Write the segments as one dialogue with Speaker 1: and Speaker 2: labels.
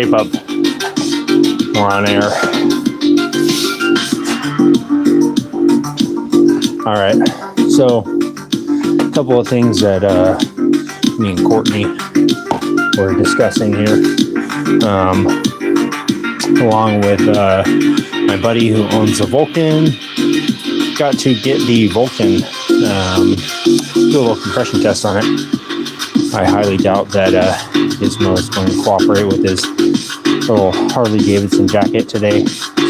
Speaker 1: tape up. We're on air. All right. So, a couple of things that me and Courtney were discussing here, along with my buddy who owns a Vulcan. Got to get the Vulcan, do a little compression test on it. I highly doubt that Gizmo is going to cooperate with his little Harley Davidson jacket today,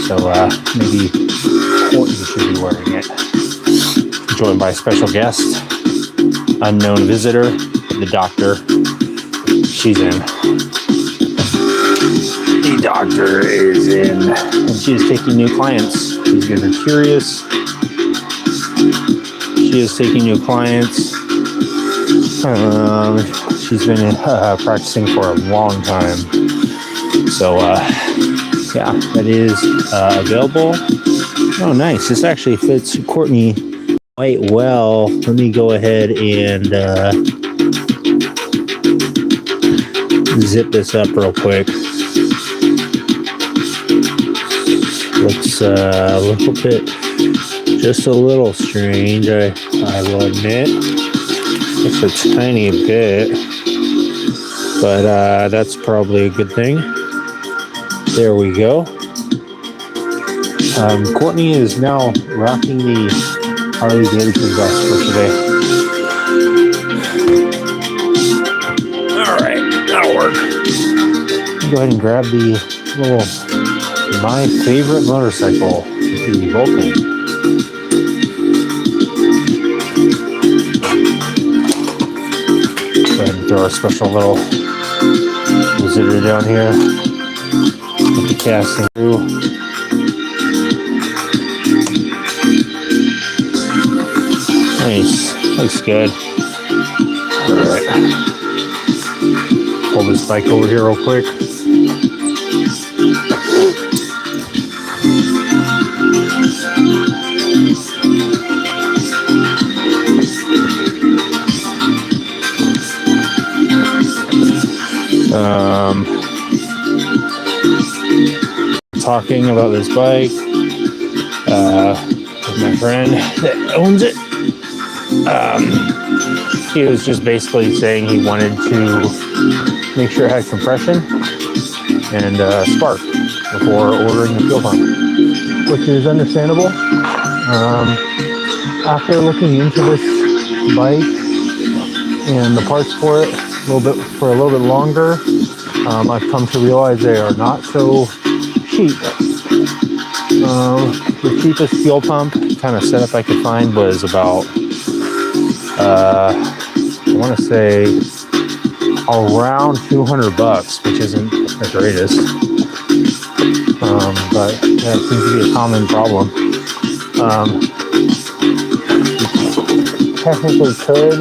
Speaker 1: so maybe Courtney should be wearing it. Joined by a special guest, unknown visitor, the doctor. She's in. The doctor is in, and she is taking new clients. These guys are curious. She is taking new clients. She's been practicing for a long time. So, yeah, that is available. Oh, nice. This actually fits Courtney quite well. Let me go ahead and zip this up real quick. Looks a little bit, just a little strange, I will admit. Just a tiny bit, but that's probably a good thing. There we go. Courtney is now rocking the Harley Davidson vest for today. All right, that'll work. Go ahead and grab the little my favorite motorcycle, the Vulcan. Go ahead and throw a special little visitor down here. Get the casting through. Nice. Looks good. Alright. Pull this bike over here real quick. Talking about this bike with my friend that owns it. He was just basically saying he wanted to make sure it had compression and spark before ordering the fuel pump, which is understandable. After looking into this bike and the parts for it a little bit longer, I've come to realize they are not so cheap. The cheapest fuel pump kind of setup I could find was about I want to say around $200, which isn't the greatest, but that seems to be a common problem. You technically could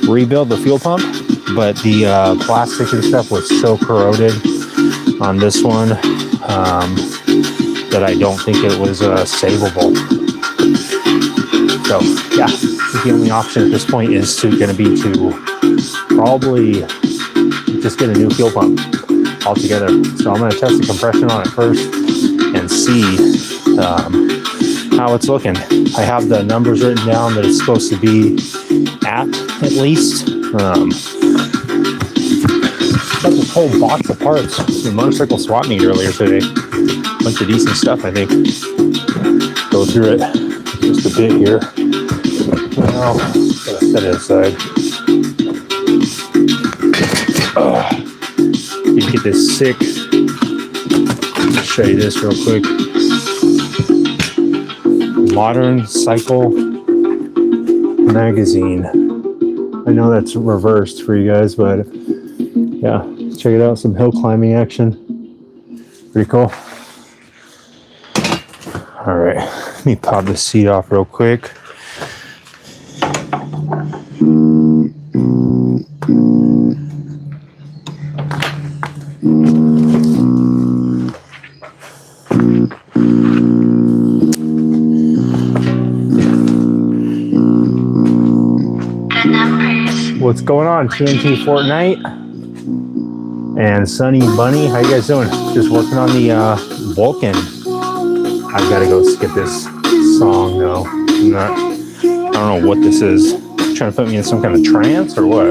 Speaker 1: rebuild the fuel pump, but the plastic and stuff was so corroded on this one that I don't think it was savable. So yeah, the only option at this point is going to be to probably just get a new fuel pump altogether. So I'm going to test the compression on it first and see how it's looking. I have the numbers written down that it's supposed to be at least. Got this whole box of parts from the motorcycle swap meet earlier today. Bunch of decent stuff, I think. Go through it just a bit here. Now, gotta set it aside. You get this sick. I'll show you this real quick. Modern Cycle magazine. I know that's reversed for you guys, but yeah, check it out. Some hill climbing action. Pretty cool. All right, let me pop this seat off real quick. What's going on, TNT Fortnite? And Sunny Bunny, how you guys doing? Just working on the Vulcan. I've got to go skip this song though. I don't know what this is. Trying to put me in some kind of trance or what?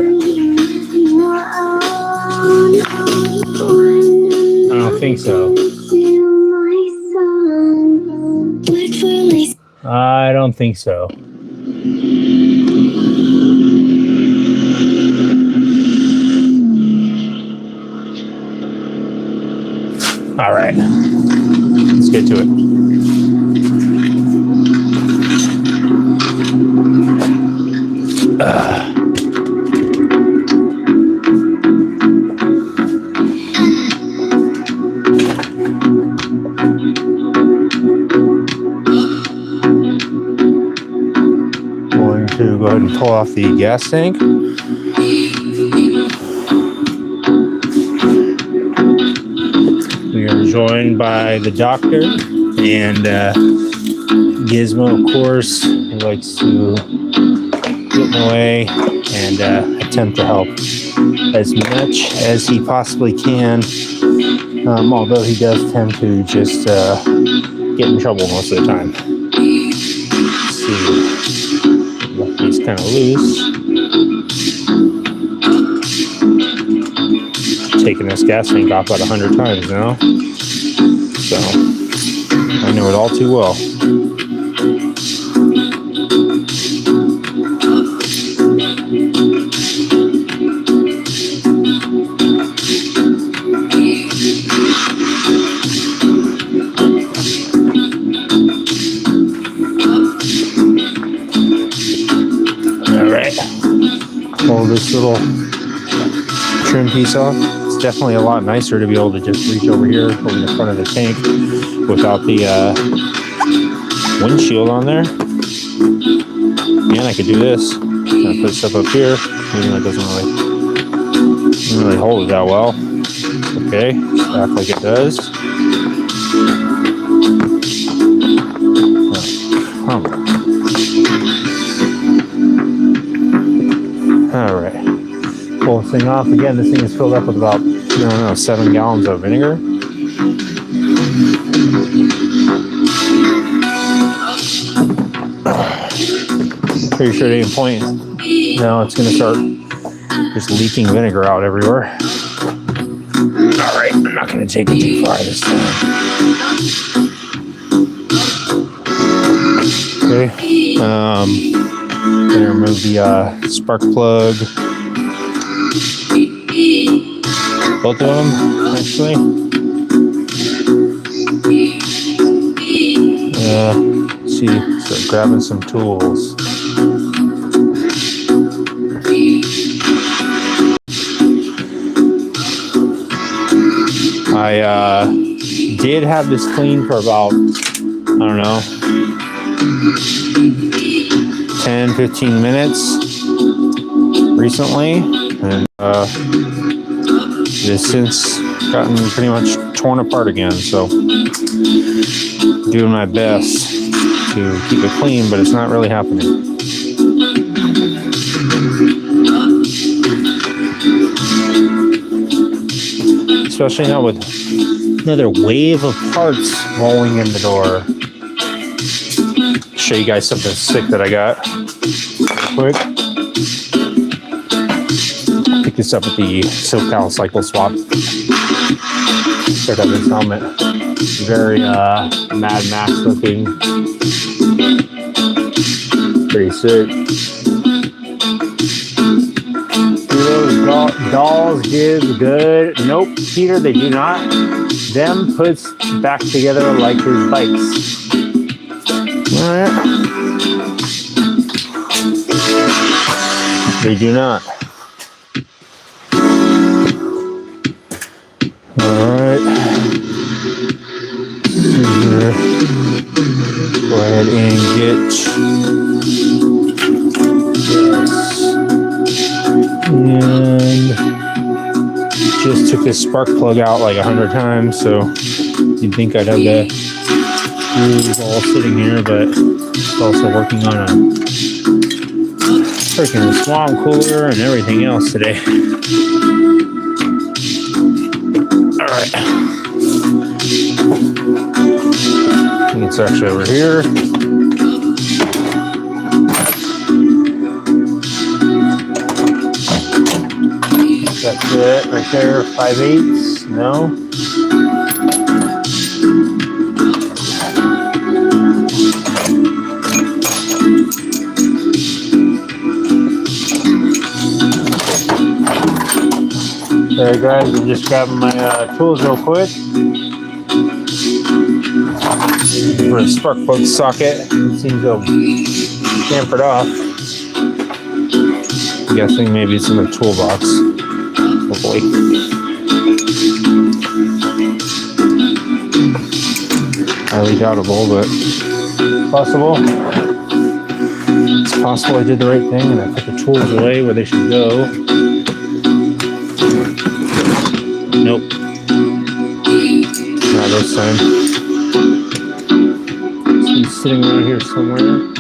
Speaker 1: I don't think so. I don't think so. All right, let's get to it. Going to go ahead and pull off the gas tank. We are joined by the doctor and Gizmo, of course, who likes to get in the way and attempt to help as much as he possibly can, although he does tend to just get in trouble most of the time. Let's see, he's kind of loose. Taking this gas tank off about 100 times now, so I know it all too well. All right, pull this little trim piece off. Definitely a lot nicer to be able to just reach over here over the front of the tank without the windshield on there. Man, I could do this. I put stuff up here. Even though it doesn't really hold it that well. Okay, act like it does. Oh, come on. All right. Pull this thing off. Again, this thing is filled up with about, 7 gallons of vinegar. Pretty sure at any point now it's going to start just leaking vinegar out everywhere. All right, I'm not going to take it too far this time. Okay, going to remove the spark plug. Both of them, actually. Let's see, start grabbing some tools. I did have this clean for about, 10, 15 minutes recently, and it has since gotten pretty much torn apart again, so doing my best to keep it clean, but it's not really happening. Especially now with another wave of parts rolling in the door. Show you guys something sick that I got real quick. Pick this up at the SoCal Cycle Swap. Check out this helmet. Very Mad Max looking. Pretty sick. Do those dolls give good? Nope, Peter, they do not. Them puts back together like his bikes. Alright. They do not. Alright. Go ahead and get this. And just took this spark plug out like 100 times, so you'd think I'd have the screws all sitting here, but it's also working on a freaking swamp cooler and everything else today. All right. I think it's actually over here. That's it right there. 5/8. No. Alright guys, I'm just grabbing my tools real quick for a spark plug socket. It seems to have chamfered off. I'm guessing maybe it's in the toolbox. Hopefully. Highly doubtable, but possible. It's possible I did the right thing and I put the tools away where they should go. Nope. Not this time. He's sitting around here somewhere.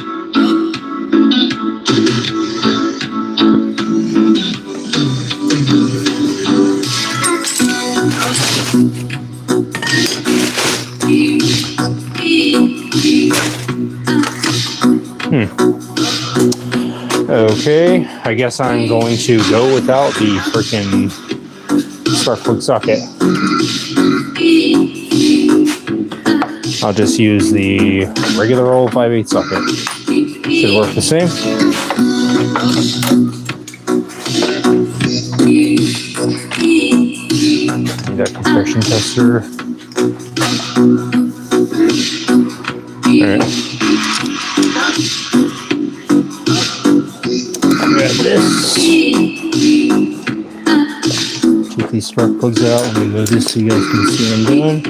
Speaker 1: Okay, I guess I'm going to go without the freaking spark plug socket. I'll just use the regular old 5/8 socket. Should work the same. Need that compression tester. Alright. Grab this. Take these spark plugs out. Let me move this so you guys can see what I'm doing.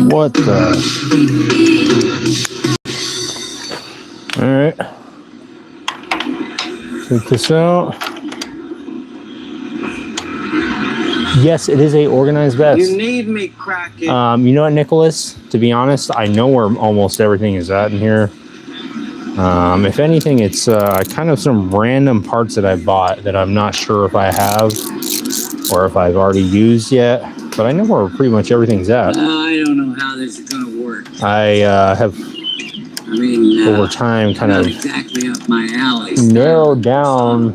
Speaker 1: What the? Alright. Take this out. Yes, it is a organized vest.
Speaker 2: You need me, Crockett.
Speaker 1: You know what, Nicholas? To be honest, I know where almost everything is at in here. If anything, it's kind of some random parts that I bought that I'm not sure if I have or if I've already used yet. But I know where pretty much everything's at.
Speaker 2: I don't know how this is going to work.
Speaker 1: I have, over time, kind of
Speaker 2: exactly up my alley.
Speaker 1: Narrowed down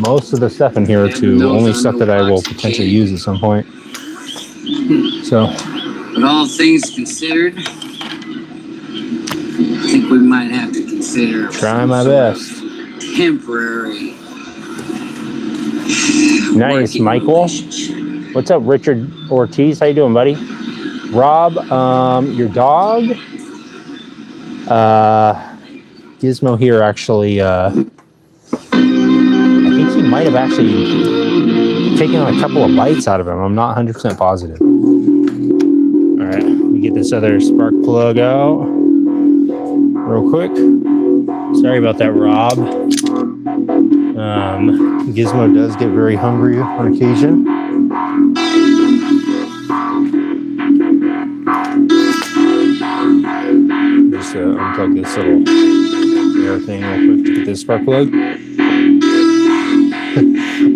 Speaker 1: most of the stuff in here to only stuff that I will potentially use at some point. So,
Speaker 2: but all things considered, I think we might have to consider
Speaker 1: try my best.
Speaker 2: Temporary.
Speaker 1: Nice, Michael. What's up, Richard Ortiz? How you doing, buddy? Rob, your dog, Gizmo here actually, I think he might have actually taken a couple of bites out of him. I'm not 100% positive. All right, let me get this other spark plug out real quick. Sorry about that, Rob. Gizmo does get very hungry on occasion. Just unplug this little air thing real quick to get this spark plug.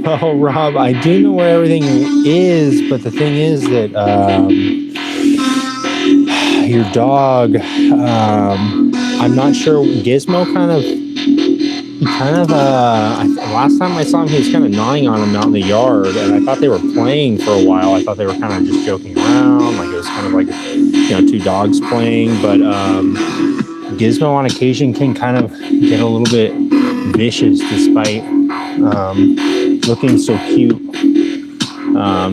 Speaker 1: Oh, Rob, I do know where everything is, but the thing is that your dog, I'm not sure. Gizmo last time I saw him, he was kind of gnawing on him out in the yard, and I thought they were playing for a while. I thought they were kind of just joking around, like it was kind of like, two dogs playing. But Gizmo on occasion can kind of get a little bit vicious despite looking so cute.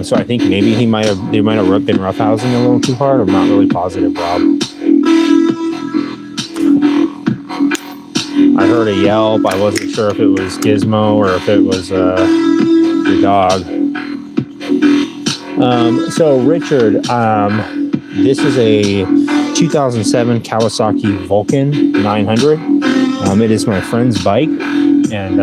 Speaker 1: So I think maybe they might have been roughhousing a little too hard. I'm not really positive, Rob. I heard a yelp. I wasn't sure if it was Gizmo or if it was your dog. So Richard, this is a 2007 Kawasaki Vulcan 900. It is my friend's bike, and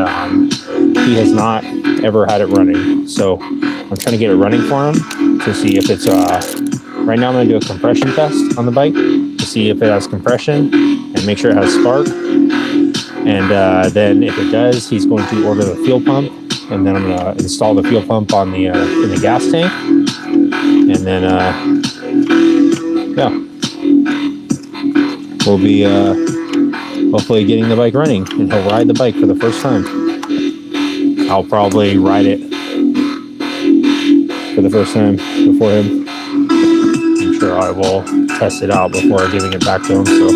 Speaker 1: he has not ever had it running. So I'm trying to get it running for him to see if it's, right now I'm going to do a compression test on the bike to see if it has compression and make sure it has spark. And then if it does, he's going to order the fuel pump, and then I'm going to install the fuel pump on the in the gas tank. And then, yeah, we'll be hopefully getting the bike running, and he'll ride the bike for the first time. I'll probably ride it for the first time before him. I'm sure I will test it out before giving it back to him. So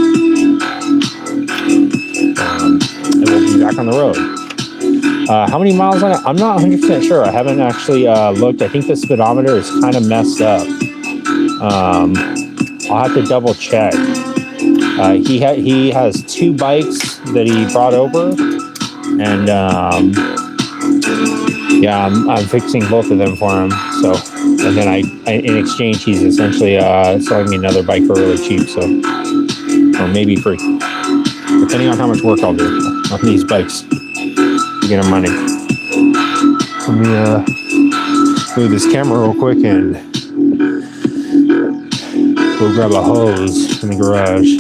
Speaker 1: it will be back on the road. How many miles on it? I'm not 100% sure. I haven't actually looked. I think the speedometer is kind of messed up. I'll have to double check. He has 2 bikes that he brought over, and yeah, I'm fixing both of them for him. So, and then I in exchange, he's essentially selling me another bike for really cheap. So, or maybe free, depending on how much work I'll do on these bikes to get them running. Let me move this camera real quick and go grab a hose in the garage.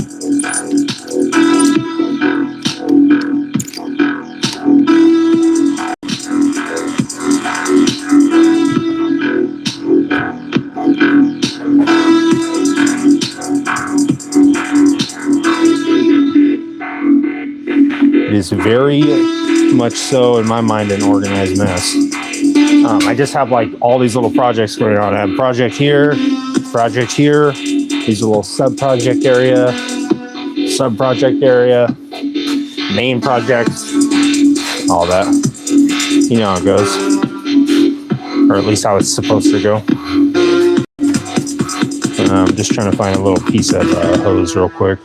Speaker 1: It is very much so, in my mind, an organized mess. I just have like all these little projects going on. I have project here, these little sub-project area, main project, all that. You know how it goes. Or at least how it's supposed to go. I'm just trying to find a little piece of hose real quick.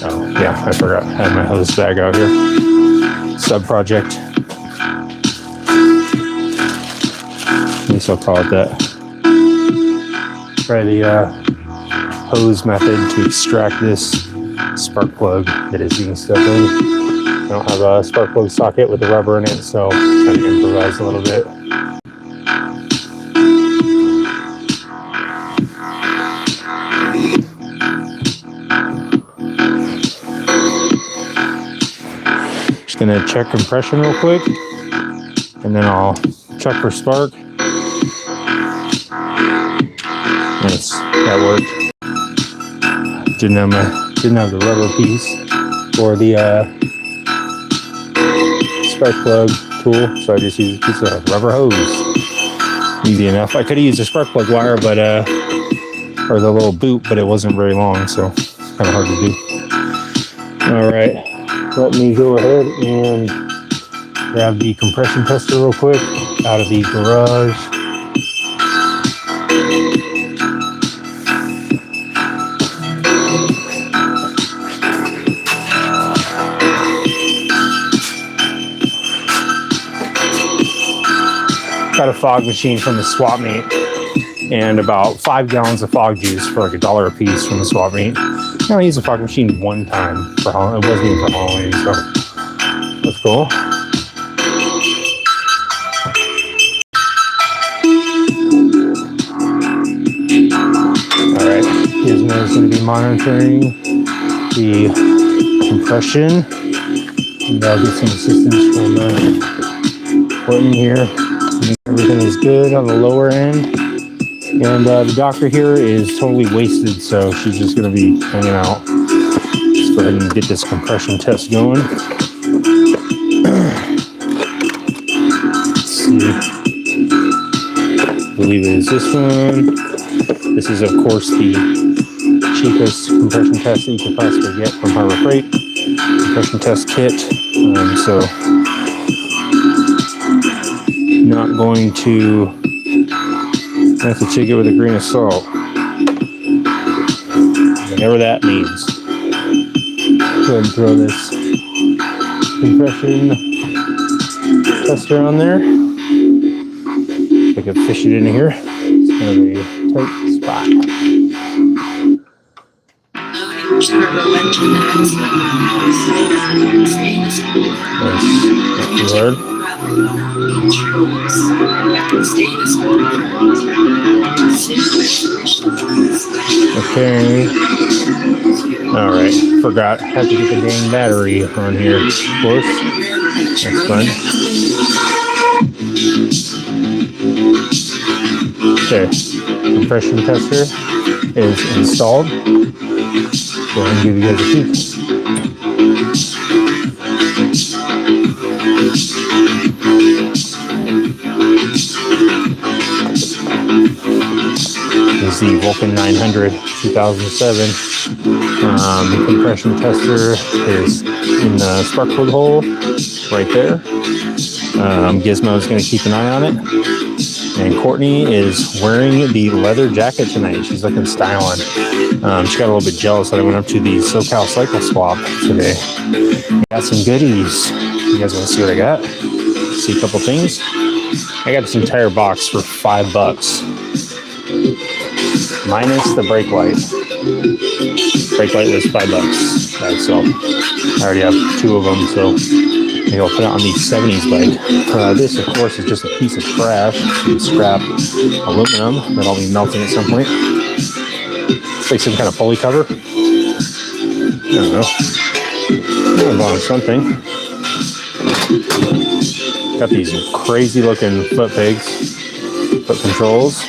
Speaker 1: Oh, yeah, I forgot. I had my hose bag out here. Sub-project. At least I'll call it that. Try the hose method to extract this spark plug that is being stuck in. I don't have a spark plug socket with a rubber in it, so I'm trying to improvise a little bit. Just gonna check compression real quick, and then I'll check for spark. Nice, that worked. Didn't have the rubber piece or the spark plug tool, so I just used a piece of rubber hose. Easy enough. I could have used a spark plug wire, but or the little boot, but it wasn't very long, so it's kind of hard to do. All right, let me go ahead and grab the compression tester real quick out of the garage. Got a fog machine from the swap meet and about 5 gallons of fog juice for like $1 a piece from the swap meet. I only used a fog machine one time for Halloween. It wasn't even for Halloween, so that's cool. All right, Gizmo's going to be monitoring the compression, and I'll get some assistance from Clinton here. Everything is good on the lower end, and the doctor here is totally wasted, so she's just going to be hanging out. Let's go ahead and get this compression test going. Let's see. I believe it is this one. This is, of course, the cheapest compression test that you could possibly get from Harbor Freight. Compression test kit. So not going to have to take it with a grain of salt, whatever that means. Go ahead and throw this compression tester on there. If I could fish it in here. It's kind of a tight spot. Lord. Okay. Alright. Forgot. Have to get the dang battery on here. Of course. That's fun. Okay. Compression tester is installed. Go ahead and give you guys a peek. This is the Vulcan 900 2007. Compression tester is in the spark plug hole right there. Gizmo is going to keep an eye on it. And Courtney is wearing the leather jacket tonight. She's looking styling. She got a little bit jealous that I went up to the SoCal Cycle Swap today. Got some goodies. You guys want to see what I got? See a couple things. I got this entire box for $5. Minus the brake light. Brake light was $5 by itself. I already have 2 of them, so maybe I'll put it on the 70s bike. This, of course, is just a piece of trash, some scrap aluminum that I'll be melting at some point. It's like some kind of pulley cover. I don't know. I'm on something. Got these crazy looking foot pegs, foot controls.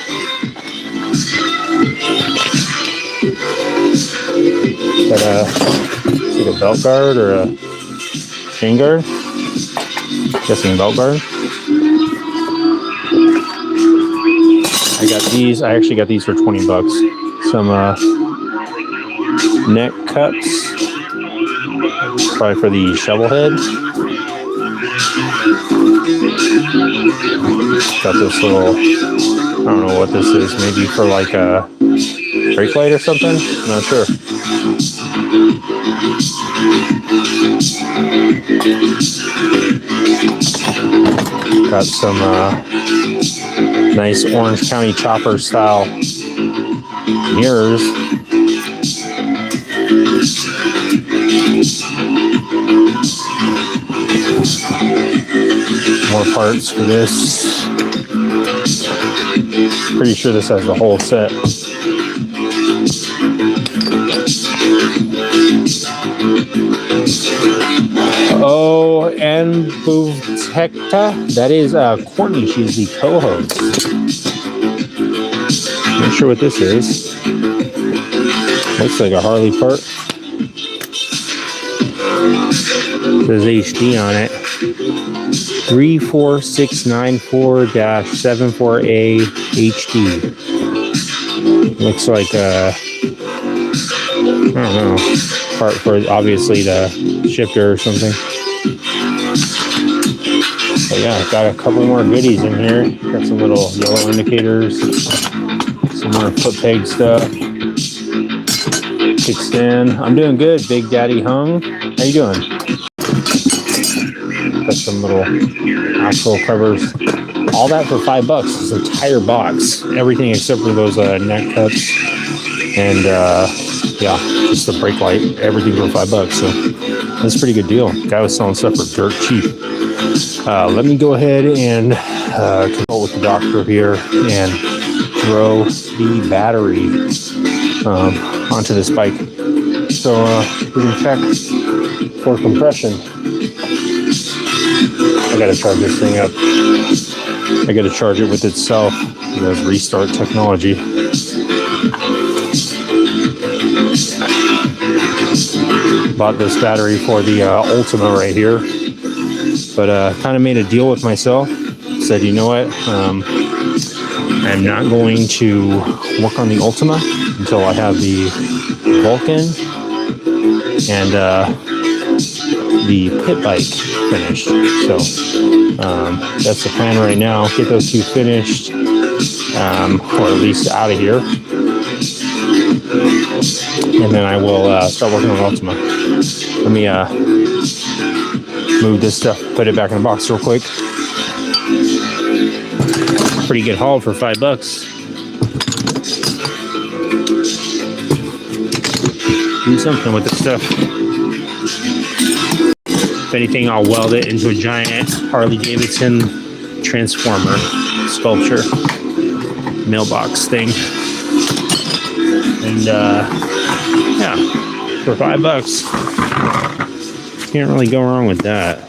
Speaker 1: Got is it a belt guard or a chain guard? Guessing belt guard. I got these. I actually got these for $20. Some neck cups, probably for the shovel head. Got this little, I don't know what this is, maybe for like a brake light or something? I'm not sure. Got some nice Orange County chopper style mirrors. More parts for this. Pretty sure this has the whole set. Oh, and Buvtekta, that is Courtney. She's the co-host. Not sure what this is. Looks like a Harley part. Says HD on it. 34694-74A HD. Looks like a, I don't know, part for obviously the shifter or something. But yeah, got a couple more goodies in here. Got some little yellow indicators, some more foot peg stuff, kickstand. I'm doing good, Big Daddy Hung. How you doing? Got some little axle covers. All that for $5. This entire box, everything except for those neck cups and yeah, just the brake light. Everything for $5. So that's a pretty good deal. Guy was selling stuff for dirt cheap. Let me go ahead and consult with the doctor here and throw the battery onto this bike. So we can check for compression. I gotta charge this thing up. I gotta charge it with itself. It has restart technology. Bought this battery for the Ultima right here, but kind of made a deal with myself. Said, you know what? I'm not going to work on the Ultima until I have the Vulcan and the pit bike finished. So that's the plan right now. Get those 2 finished, or at least out of here, and then I will start working on Ultima. Let me move this stuff, put it back in the box real quick. Pretty good haul for $5. do something with this stuff. If anything, I'll weld it into a giant Harley Davidson transformer sculpture mailbox thing. And yeah, for $5, can't really go wrong with that.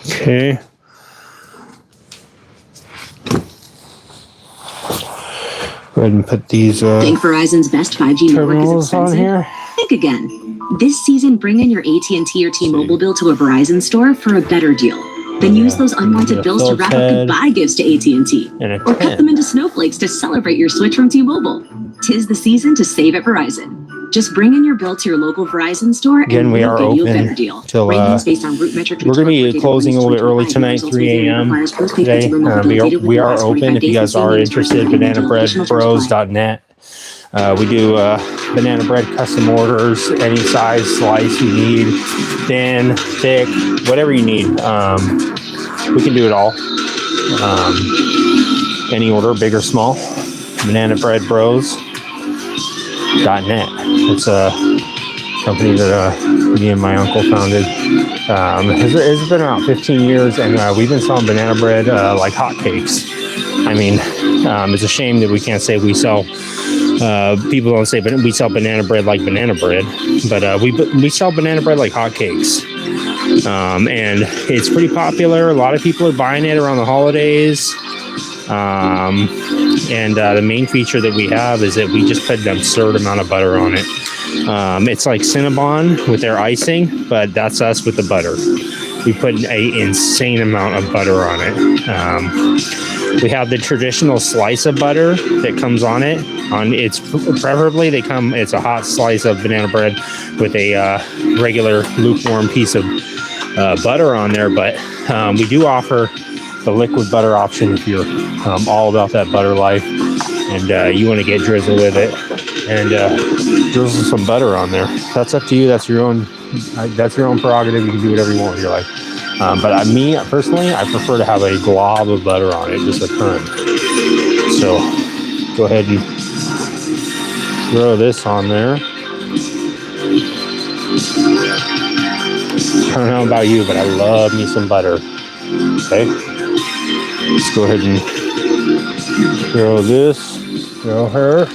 Speaker 1: Okay. Go ahead and put these
Speaker 3: Think Verizon's best 5G network is
Speaker 1: terminals on
Speaker 3: expensive?
Speaker 1: here.
Speaker 3: Think again. This season, bring in your AT&T or T-Mobile bill to a Verizon store for a better deal. Then use those unwanted bills to wrap up goodbye gifts to AT&T.
Speaker 1: And a
Speaker 3: Or cut
Speaker 1: 10.
Speaker 3: them into snowflakes to celebrate your switch from T-Mobile. 'Tis the season to save at Verizon. Just bring in your bill to your local Verizon store
Speaker 1: Again,
Speaker 3: and
Speaker 1: we
Speaker 3: we'll
Speaker 1: are
Speaker 3: get you a
Speaker 1: open
Speaker 3: better deal.
Speaker 1: till,
Speaker 3: Ratings based on root metric
Speaker 1: we're going to be
Speaker 3: return
Speaker 1: closing a little bit early
Speaker 3: 2025
Speaker 1: tonight, 3 a.m.
Speaker 3: requires postpaid
Speaker 1: today.
Speaker 3: consumer mobile
Speaker 1: We
Speaker 3: data
Speaker 1: are
Speaker 3: within the last
Speaker 1: open
Speaker 3: 45
Speaker 1: if you
Speaker 3: days
Speaker 1: guys
Speaker 3: of
Speaker 1: are
Speaker 3: saving
Speaker 1: interested.
Speaker 3: and additional charge applied.
Speaker 1: BananaBreadBros.net. We do banana bread custom orders, any size slice you need, thin, thick, whatever you need. We can do it all. Any order, big or small. BananaBreadBros.net. It's a company that me and my uncle founded. It's been about 15 years, and we've been selling banana bread like hotcakes. I mean, it's a shame that we can't say we sell. People don't say, but we sell banana bread like banana bread, but we sell banana bread like hotcakes. And it's pretty popular. A lot of people are buying it around the holidays. And the main feature that we have is that we just put an absurd amount of butter on it. It's like Cinnabon with their icing, but that's us with the butter. We put an insane amount of butter on it. We have the traditional slice of butter that comes on it. It's preferably it's a hot slice of banana bread with a regular lukewarm piece of butter on there. But we do offer the liquid butter option if you're all about that butter life and you want to get drizzle with it and drizzle some butter on there. That's up to you. That's your own prerogative. You can do whatever you want with your life. But me personally, I prefer to have a glob of butter on it, just a ton. So go ahead and throw this on there. I don't know about you, but I love me some butter. Okay. Let's go ahead and throw throw her.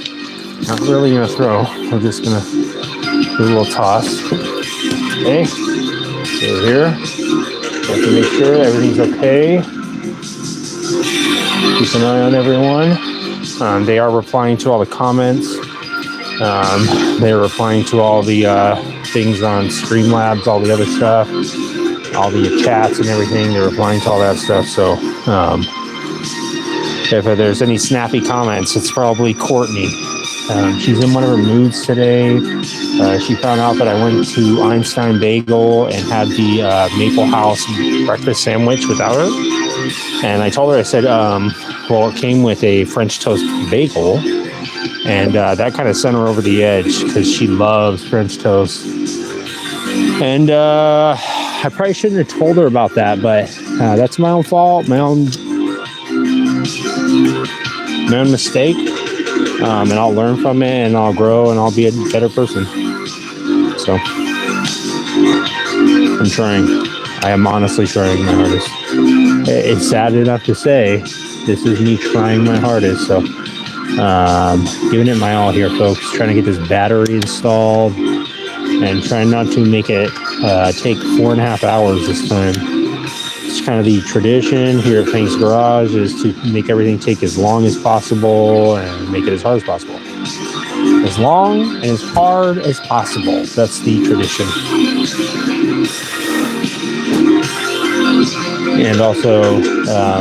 Speaker 1: Not really gonna throw. We're just gonna do a little toss. Okay. So here. Have to make sure everything's okay. Keep an eye on everyone. They are replying to all the comments. They're replying to all the things on Streamlabs, all the other stuff, all the chats and everything. They're replying to all that stuff. So if there's any snappy comments, it's probably Courtney. She's in one of her moods today. She found out that I went to Einstein Bagel and had the Maple House breakfast sandwich without her. And I told her, I said, well, it came with a French toast bagel. And that kind of sent her over the edge because she loves French toast. And I probably shouldn't have told her about that, but that's my own fault, my own mistake. And I'll learn from it and I'll grow and I'll be a better person. So I'm trying. I am honestly trying my hardest. It's sad enough to say this is me trying my hardest. So giving it my all here, folks. Trying to get this battery installed and trying not to make it take 4.5 hours this time. It's kind of the tradition here at Fang's Garage is to make everything take as long as possible and make it as hard as possible. As long and as hard as possible. That's the tradition. And also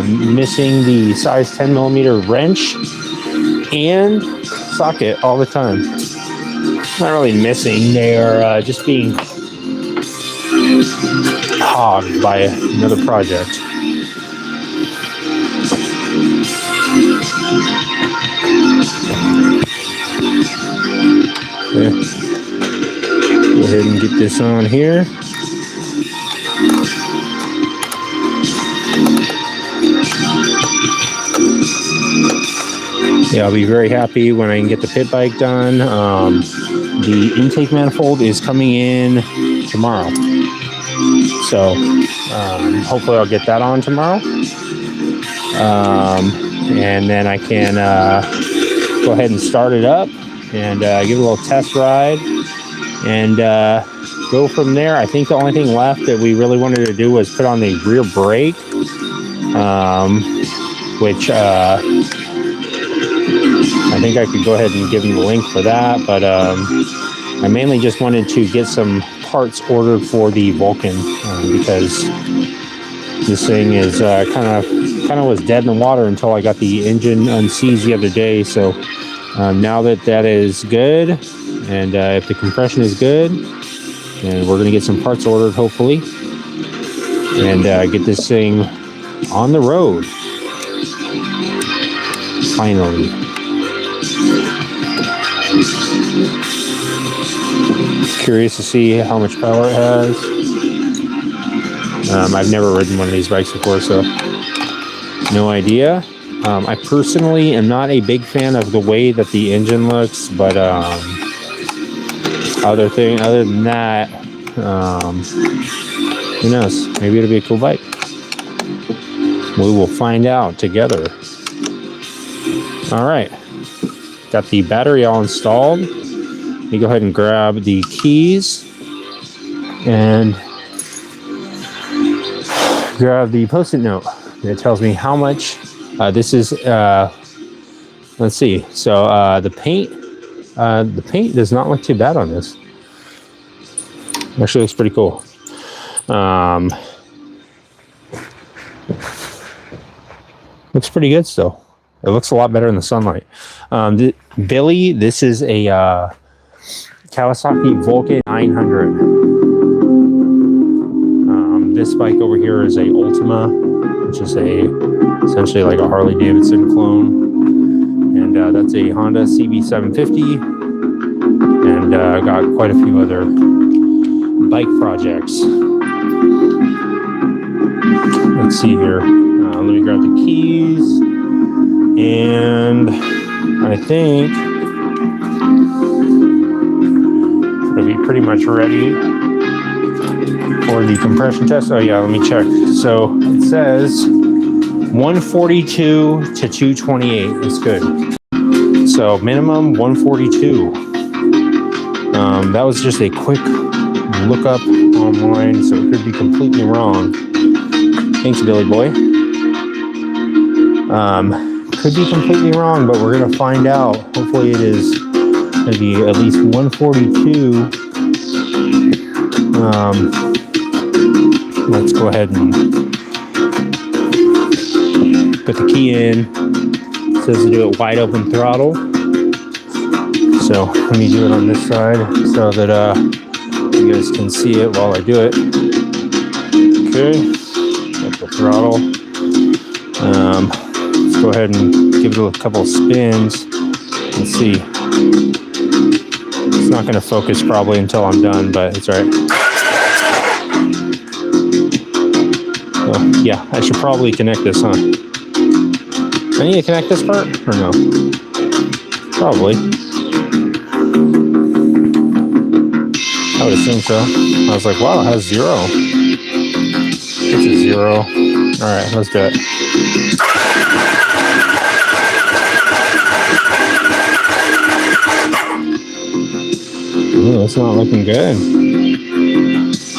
Speaker 1: missing the size 10 millimeter wrench and socket all the time. Not really missing. They are just being hogged by another project. Okay. Go ahead and get this on here. Yeah, I'll be very happy when I can get the pit bike done. The intake manifold is coming in tomorrow. So hopefully I'll get that on tomorrow. And then I can go ahead and start it up and give it a little test ride and go from there. I think the only thing left that we really wanted to do was put on the rear brake, which I think I could go ahead and give them the link for that, but I mainly just wanted to get some parts ordered for the Vulcan because this thing is kind of was dead in the water until I got the engine unseized the other day. So now that that is good, and if the compression is good, and we're going to get some parts ordered hopefully, and get this thing on the road finally. Curious to see how much power it has. I've never ridden one of these bikes before, so no idea. I personally am not a big fan of the way that the engine looks, but other than that, who knows? Maybe it'll be a cool bike. We will find out together. All right, got the battery all installed. Let me go ahead and grab the keys and grab the post-it note that tells me how much this is. Let's see. So the paint does not look too bad on this. Actually looks pretty cool. Looks pretty good still. It looks a lot better in the sunlight. Billy, this is a Kawasaki Vulcan 900. This bike over here is a Ultima, which is essentially like a Harley Davidson clone, and that's a Honda CB750, and got quite a few other bike projects. Let's see here. Let me grab the keys, and I think it'll be pretty much ready for the compression test. Oh yeah, let me check. So it says 142 to 228. That's good. So minimum 142. That was just a quick look up online, so it could be completely wrong. Thanks, Billy boy. Could be completely wrong, but we're gonna find out. Hopefully it is gonna be at least 142. Let's go ahead and put the key in. It says to do it wide open throttle. So let me do it on this side so that you guys can see it while I do it. Okay, got the throttle. Let's go ahead and give it a couple of spins and see. It's not going to focus probably until I'm done, but it's all right. So, yeah, I should probably connect this, huh? I need to connect this part or no? Probably. I would assume so. I was like, wow, it has 0. It's a 0. All right, let's do it. Ooh, that's not looking good.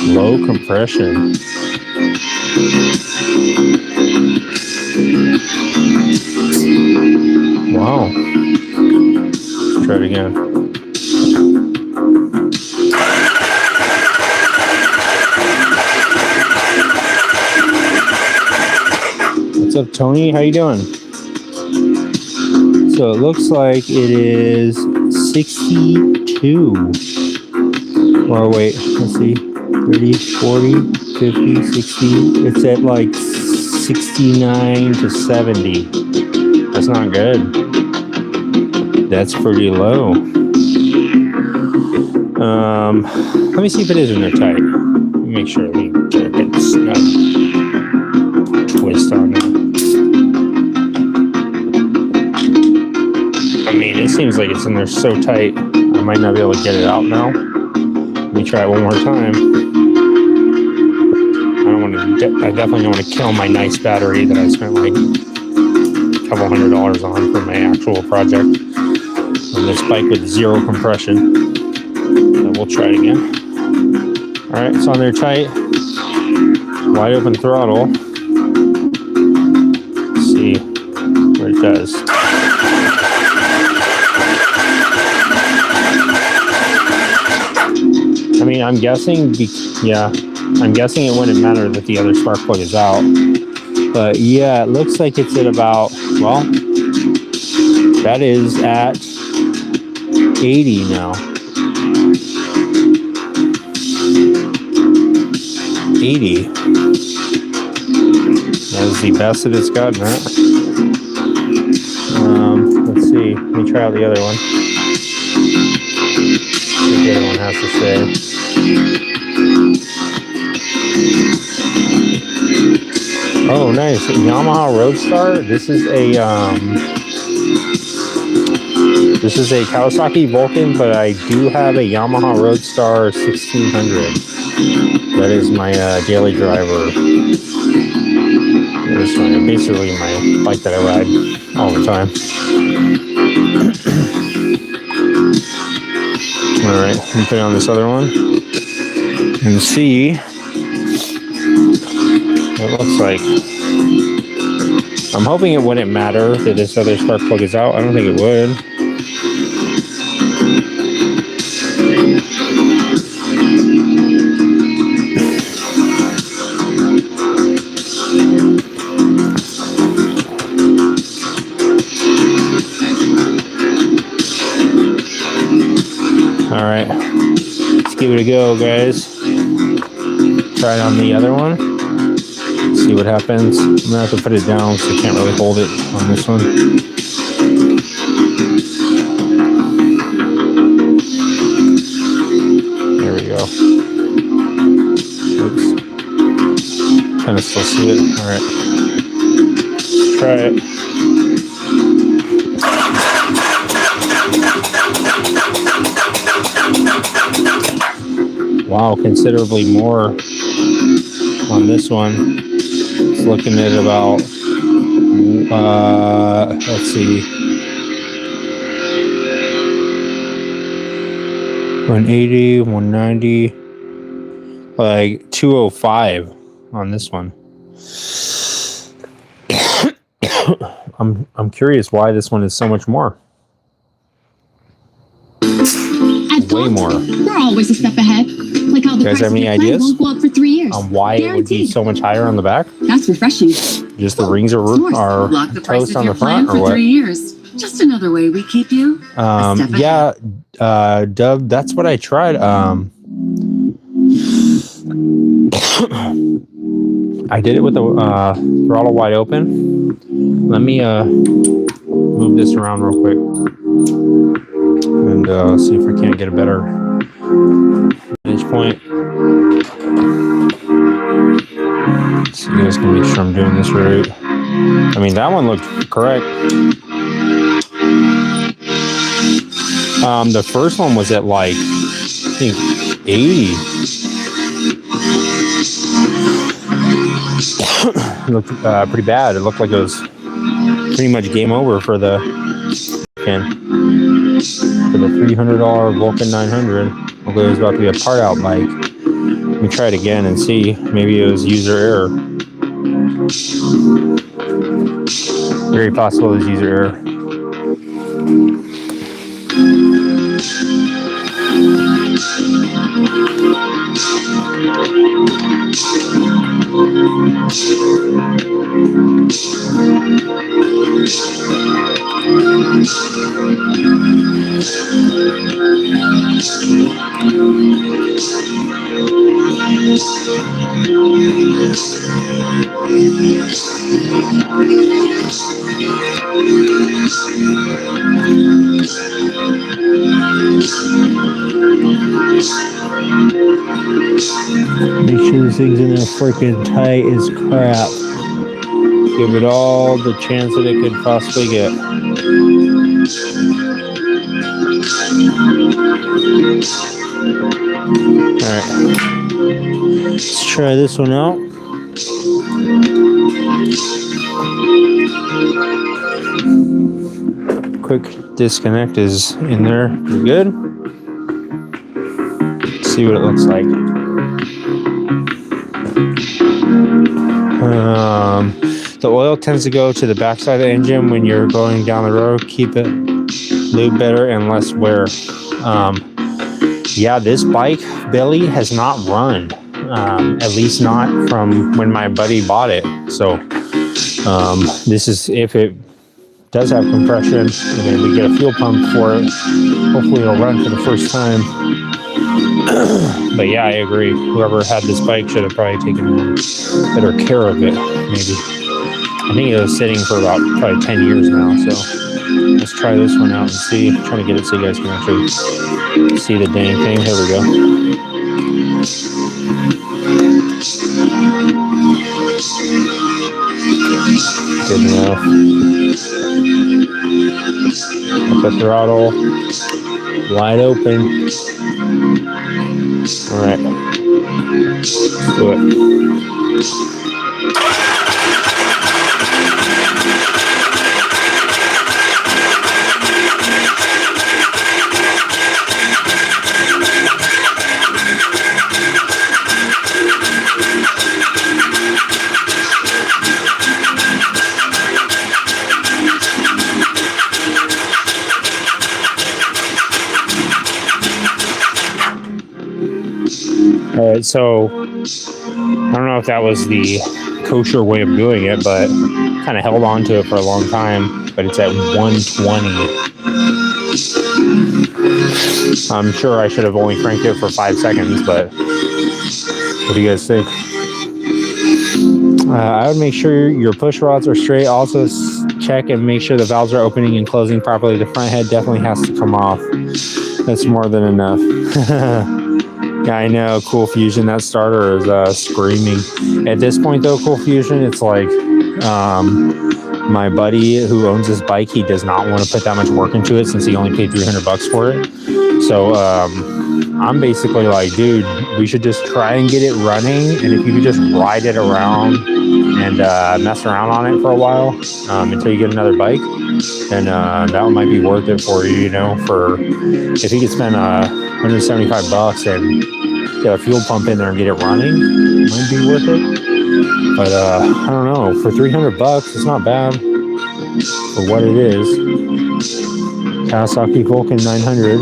Speaker 1: Low compression. Wow. Let's try it again. What's up, Tony? How you doing? So it looks like it is 62. Or wait, let's see. 30, 40, 50, 60. It's at like 69 to 70. That's not good. That's pretty low. Let me see if it is in there tight. Make sure we get a snug twist on it. I mean, it seems like it's in there so tight, I might not be able to get it out now. Let me try it one more time. I definitely don't want to kill my nice battery that I spent like a couple $100 on for my actual project. On this bike with 0 compression. So we'll try it again. All right, it's on there tight. Wide open throttle. Let's see what it does. I mean, I'm guessing, I'm guessing it wouldn't matter that the other spark plug is out. But yeah, it looks like it's at about, well, that is at 80 now. 80. That is the best that it's gotten, right? Let's see. Let me try out the other one. See what the other one has to say. Oh, nice. Yamaha Roadstar. This is a Kawasaki Vulcan, but I do have a Yamaha Roadstar 1600. That is my daily driver. It's basically my bike that I ride all the time. All right, let me put on this other one and see what it looks like. I'm hoping it wouldn't matter that this other spark plug is out. I don't think it would. All right, let's give it a go, guys. Try it on the other one. See what happens. I'm gonna have to put it down because I can't really hold it on this one. There we go. Oops. Kind of still see it. All right. Let's try it. Wow, considerably more on this one. It's looking at about, let's see, 180, 190, like 205 on this one. I'm curious why this one is so much more. Way more.
Speaker 4: We're always a step ahead. Like how the
Speaker 1: You guys
Speaker 4: price
Speaker 1: have
Speaker 4: of
Speaker 1: any
Speaker 4: your plan
Speaker 1: ideas
Speaker 4: won't go up for 3 years.
Speaker 1: on why it would be so much higher on the back?
Speaker 4: That's refreshing.
Speaker 1: Just the rings are
Speaker 5: Lock the price
Speaker 1: toast
Speaker 5: of
Speaker 1: on
Speaker 5: your
Speaker 1: the
Speaker 5: plan
Speaker 1: front, or
Speaker 5: for
Speaker 1: what?
Speaker 5: 3 years. Just another way we keep you a step ahead.
Speaker 1: Yeah, Dub, that's what I tried. I did it with the throttle wide open. Let me move this around real quick and see if I can't get a better vantage point. So you guys can make sure I'm doing this right. I mean, that one looked correct. The first one was at like, I think 80. It looked pretty bad. It looked like it was pretty much game over for the $300 Vulcan 900. Although it was about to be a part out bike. Let me try it again and see. Maybe it was user error. Very possible it was user error. Make sure this thing's in there freaking tight as crap. Give it all the chance that it could possibly get. Alright. Let's try this one out. Quick disconnect is in there. Pretty good. Let's see what it looks like. The oil tends to go to the backside of the engine when you're going down the road. Keep it lube better and less wear. Yeah, this bike, Billy, has not run. At least not from when my buddy bought it. So this is, if it does have compression and we get a fuel pump for it, hopefully it'll run for the first time. But yeah, I agree. Whoever had this bike should have probably taken better care of it, maybe. I think it was sitting for about probably 10 years now, so let's try this one out and see. I'm trying to get it so you guys can actually see the dang thing. Here we go. Good enough. Up the throttle, wide open. All right, let's do it. All right, so I don't know if that was the kosher way of doing it, but kind of held on to it for a long time, but it's at 120. I'm sure I should have only cranked it for 5 seconds, but what do you guys think? I would make sure your push rods are straight. Also check and make sure the valves are opening and closing properly. The front head definitely has to come off. That's more than enough. Yeah, I know, Cool Fusion, that starter is screaming. At this point, though, Cool Fusion, it's like my buddy who owns this bike, he does not want to put that much work into it since he only paid $300 for it. So I'm basically like, dude, we should just try and get it running. And if you could just ride it around and mess around on it for a while until you get another bike, then that might be worth it for you, you know, for if you could spend $175 and get a fuel pump in there and get it running, it might be worth it. But I don't know, for $300, it's not bad for what it is. Kawasaki Vulcan 900.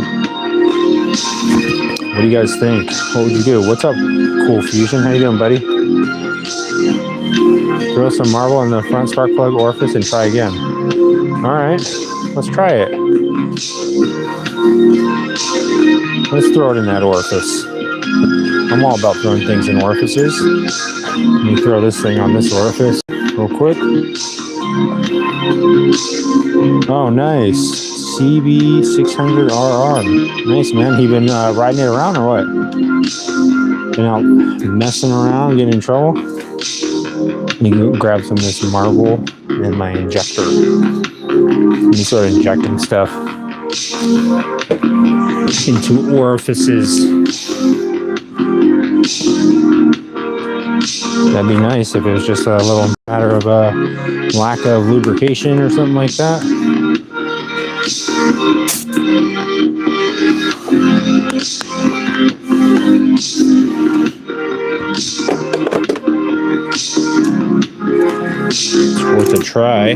Speaker 1: What do you guys think? What would you do? What's up, Cool Fusion? How you doing, buddy? Throw some marble in the front spark plug orifice and try again. All right, let's try it. Let's throw it in that orifice. I'm all about throwing things in orifices. Let me throw this thing on this orifice real quick. Oh, nice. CB600RR. Nice, man. You been riding it around or what? Been out messing around, getting in trouble? Let me go grab some of this marble and my injector. Let me start injecting stuff into orifices. That'd be nice if it was just a little matter of a lack of lubrication or something like that. It's worth a try.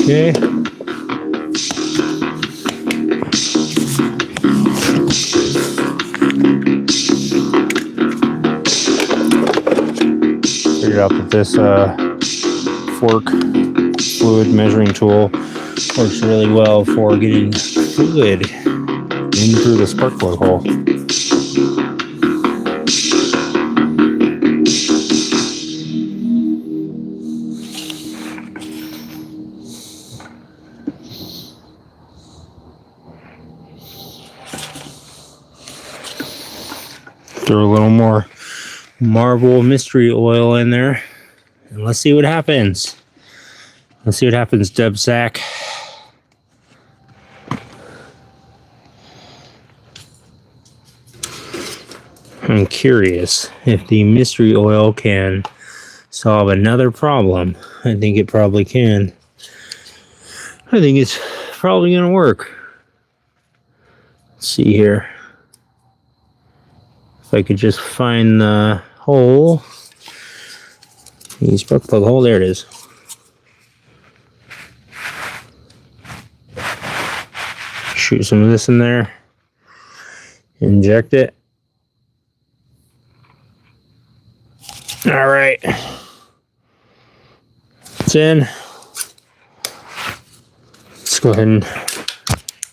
Speaker 1: Okay. Figured out that this fork fluid measuring tool works really well for getting fluid in through the spark plug hole. Throw a little more marble mystery oil in there, and let's see what happens. Let's see what happens, Dub Sack. I'm curious if the mystery oil can solve another problem. I think it probably can. I think it's probably going to work. Let's see here. If I could just find the hole. The spark plug hole, there it is. Shoot some of this in there. Inject it. All right. It's in. Let's go ahead and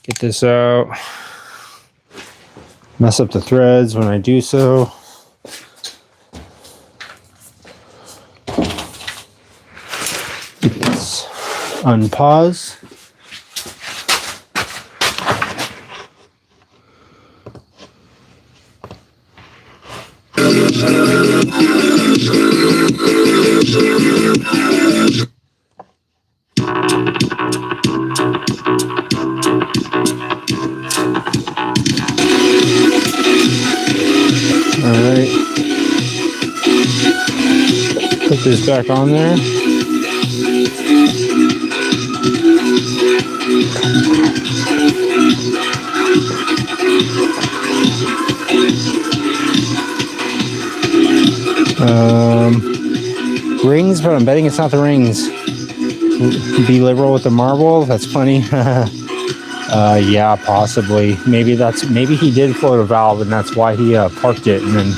Speaker 1: get this out. Mess up the threads when I do so. Let's unpause. Alright, put this back on there. Rings, but I'm betting it's not the rings. Be liberal with the marble, that's funny. Yeah, possibly. Maybe he did float a valve and that's why he parked it and then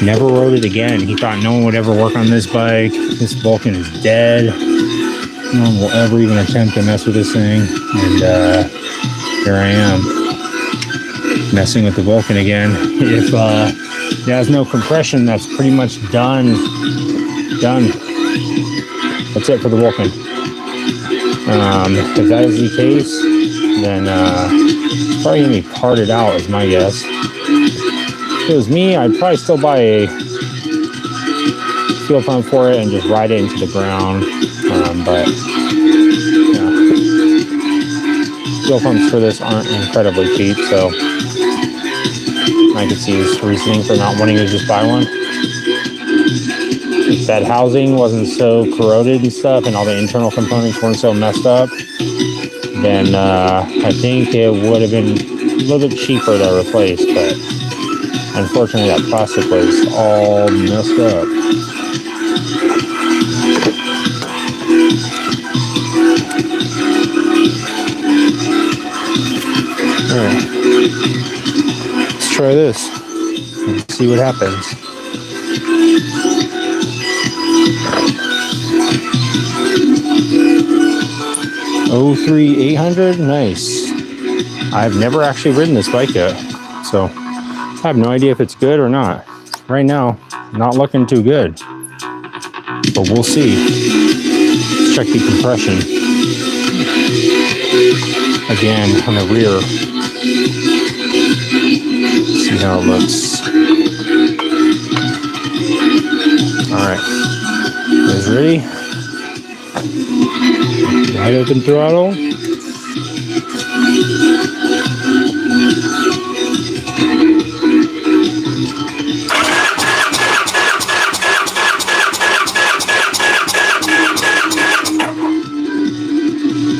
Speaker 1: never rode it again. He thought no one would ever work on this bike. This Vulcan is dead. No one will ever even attempt to mess with this thing. And here I am, messing with the Vulcan again. If it has no compression, that's pretty much done. That's it for the Vulcan. If that is the case, then it's probably gonna be parted out, is my guess. If it was me, I'd probably still buy a fuel pump for it and just ride it into the ground. But yeah, fuel pumps for this aren't incredibly cheap, so I could see his reasoning for not wanting to just buy one. If that housing wasn't so corroded and stuff and all the internal components weren't so messed up, then I think it would have been a little bit cheaper to replace, but unfortunately that plastic was all messed up. Alright, let's try this and see what happens. 03800, nice. I've never actually ridden this bike yet, so I have no idea if it's good or not. Right now, not looking too good, but we'll see. Let's check the compression again on the rear. See how it looks. All right, you guys ready? Wide open throttle.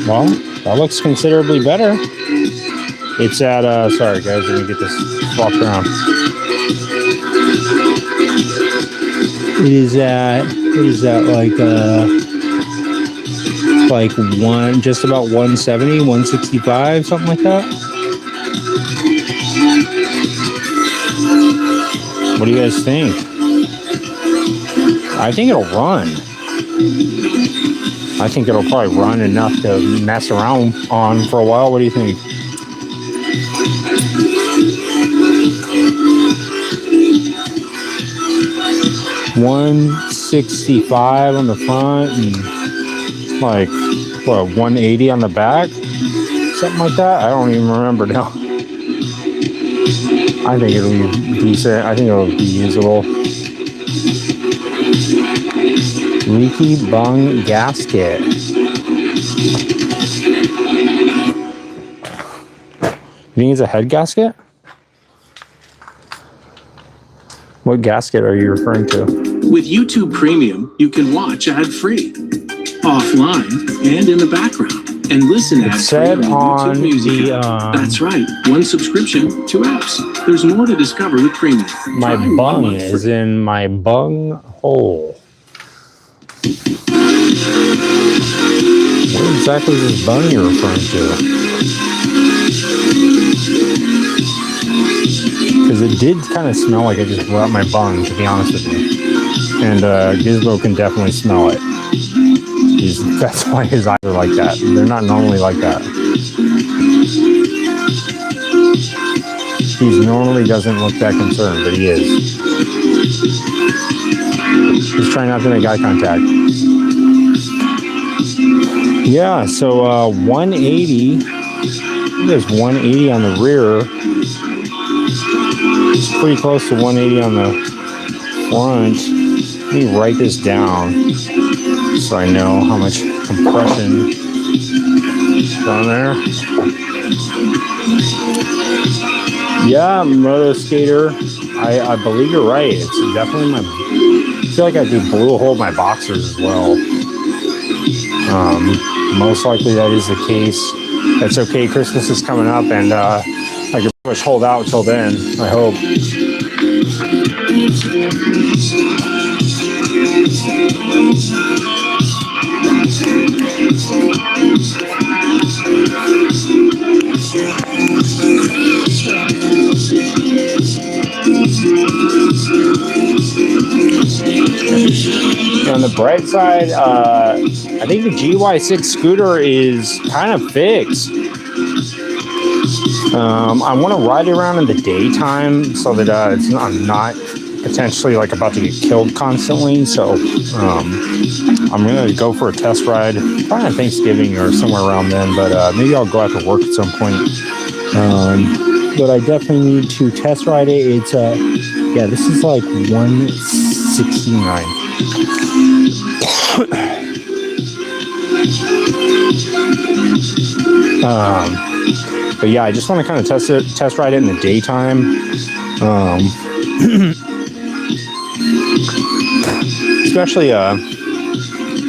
Speaker 1: Well, that looks considerably better. It's at, sorry guys, let me get this swapped around. It is at like just about 170, 165, something like that. What do you guys think? I think it'll run. I think it'll probably run enough to mess around on for a while. What do you think? $165 on the front and like what, 180 on the back, something like that. I don't even remember now. I think it'll be decent. I think it'll be usable. Leaky bung gasket. You think it's a head gasket? What gasket are you referring to?
Speaker 6: With YouTube Premium, you can watch ad-free, offline, and in the background, and listen
Speaker 1: It said on
Speaker 6: YouTube Music
Speaker 1: the
Speaker 6: app. That's right, one subscription, 2 apps. There's more to discover with Premium.
Speaker 1: my
Speaker 6: Try
Speaker 1: bung
Speaker 6: one
Speaker 1: is
Speaker 6: free.
Speaker 1: in my bung hole. What exactly is this bung you're referring to? Because it did kind of smell like I just blew out my bung, to be honest with you. And Gizmo can definitely smell it. That's why his eyes are like that. They're not normally like that. He normally doesn't look that concerned, but he is. He's trying not to make eye contact. Yeah, so 180. There's 180 on the rear. It's pretty close to 180 on the front. Let me write this down so I know how much compression is on there. Yeah, Moto Skater. I believe you're right. It's definitely I feel like I blew a hole in my boxers as well. Most likely that is the case. That's okay. Christmas is coming up, and I can pretty much hold out until then, I hope. On the bright side, I think the GY6 scooter is kind of fixed. I want to ride it around in the daytime so that I'm not potentially like about to get killed constantly. So I'm gonna go for a test ride probably on Thanksgiving or somewhere around then. But maybe I'll go after work at some point. But I definitely need to test ride it. It's yeah, this is like 169. But yeah, I just want to kind of test ride it in the daytime. Especially if I'm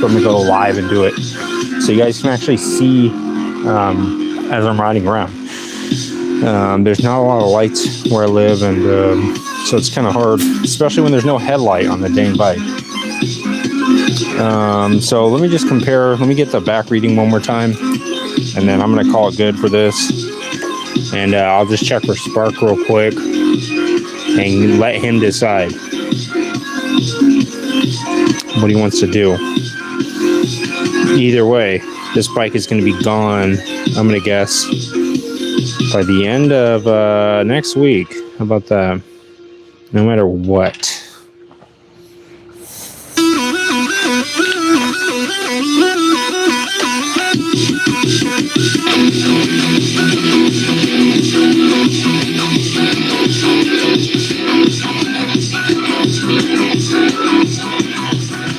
Speaker 1: gonna go live and do it, so you guys can actually see as I'm riding around. There's not a lot of lights where I live, and so it's kind of hard, especially when there's no headlight on the dang bike. So let me just compare. Let me get the back reading one more time, and then I'm gonna call it good for this. And I'll just check for spark real quick and let him decide what he wants to do. Either way, this bike is going to be gone, I'm going to guess, by the end of next week. How about that? No matter what.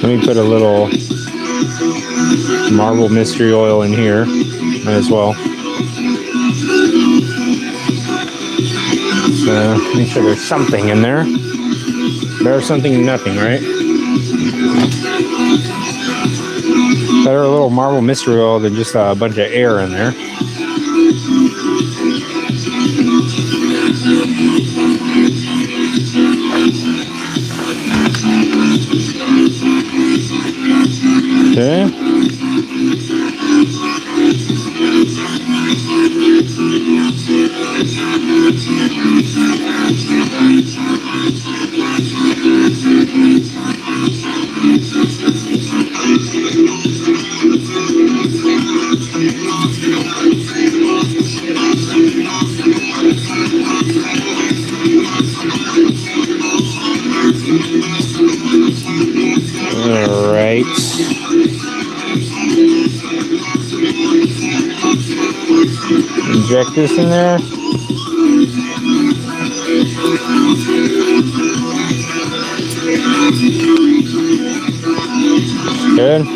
Speaker 1: Let me put a little marble mystery oil in here as well. So make sure there's something in there. Better something than nothing, right? Better a little marble mystery oil than just a bunch of air in there. Okay. inject this in there. Good.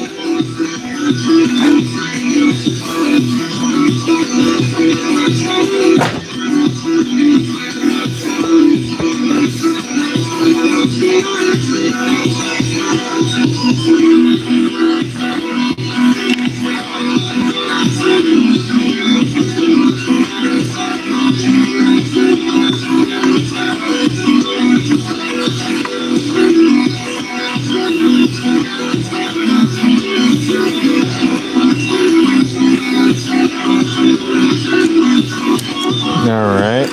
Speaker 1: All right.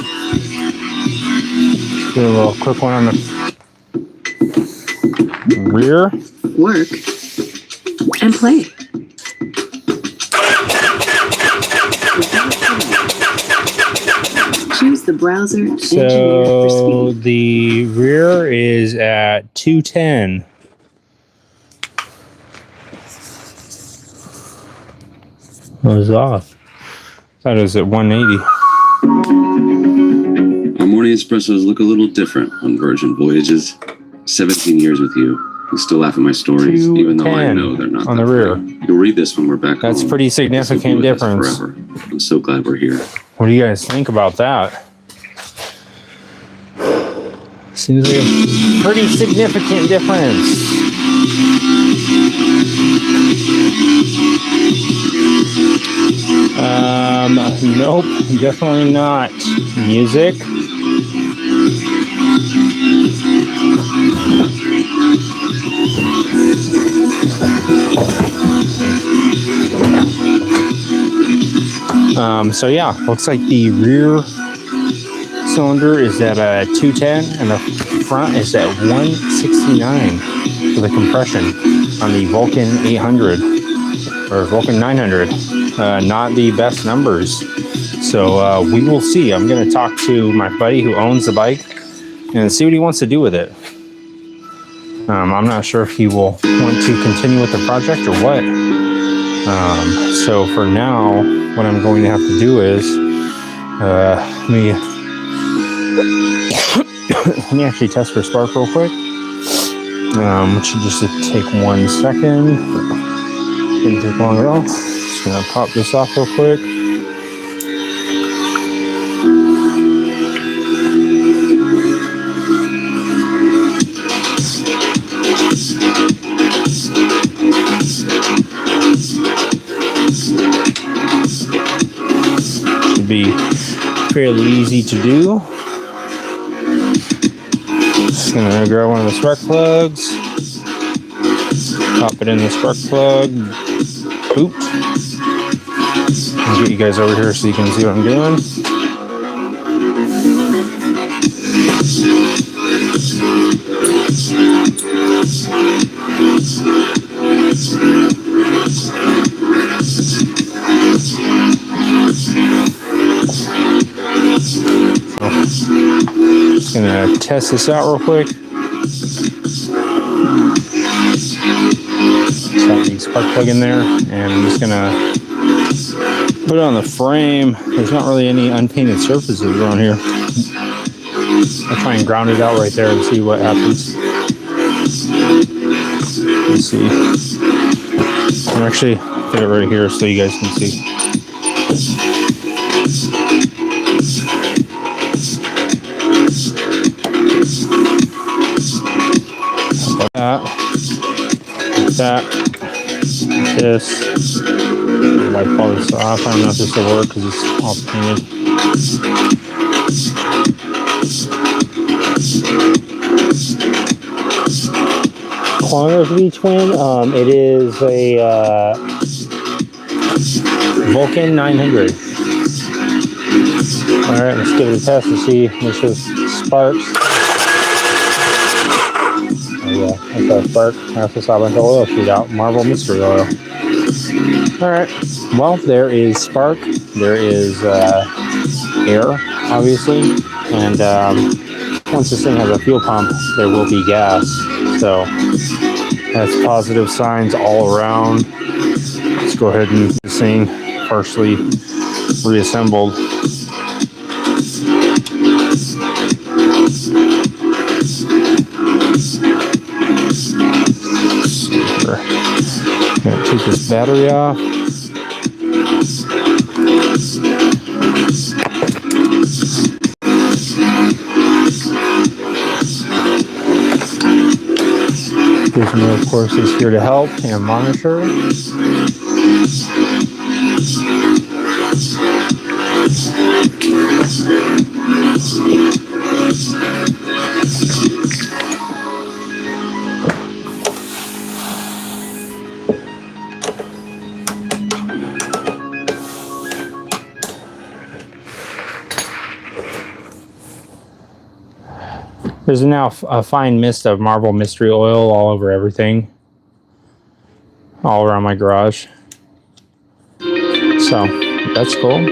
Speaker 1: Do a little quick one on the rear.
Speaker 3: Work and play. Choose the browser engineered for
Speaker 1: So
Speaker 3: speed.
Speaker 1: the rear is at 210. It was off. Thought it was at 180.
Speaker 7: Our morning espressos look a little different on Virgin Voyages. 17 years with you. You still laugh at my stories, even though I know they're not
Speaker 1: on
Speaker 7: that
Speaker 1: the rear.
Speaker 7: funny. You'll read this when we're back
Speaker 1: That's
Speaker 7: home.
Speaker 1: pretty significant
Speaker 7: This will be with us
Speaker 1: difference.
Speaker 7: forever. I'm so glad we're here.
Speaker 1: What do you guys think about that? Seems like a pretty significant difference. Nope, definitely not. Music. So yeah, looks like the rear cylinder is at 210 and the front is at 169 for the compression on the Vulcan 800 or Vulcan 900. Not the best numbers. So we will see. I'm going to talk to my buddy who owns the bike and see what he wants to do with it. I'm not sure if he will want to continue with the project or what. So for now, what I'm going to have to do is let me actually test for spark real quick. Which should just take 1 second. Didn't take long at all. Just gonna pop this off real quick. Should be fairly easy to do. Just gonna grab one of the spark plugs, pop it in the spark plug, boot, and get you guys over here so you can see what I'm doing. Just gonna test this out real quick. Slap the spark plug in there, and I'm just gonna put it on the frame. There's not really any unpainted surfaces around here. I'll try and ground it out right there and see what happens. Let's see. I'll actually put it right here so you guys can see. That, this, wipe all this off. I don't know if this will work because it's all painted. Corners of each one, it is a Vulcan 900. All right, let's give it a test to see. Make sure it sparks. Yeah, that's our spark. That's the solvent oil shoot out. Marble mystery oil. Alright. Well, there is spark. There is air, obviously. And once this thing has a fuel pump, there will be gas. So that's positive signs all around. Let's go ahead and get this thing partially reassembled. Gonna take this battery off. Gizmo, of course, is here to help and monitor. There's now a fine mist of Marvel Mystery Oil all over everything. All around my garage. So, that's cool.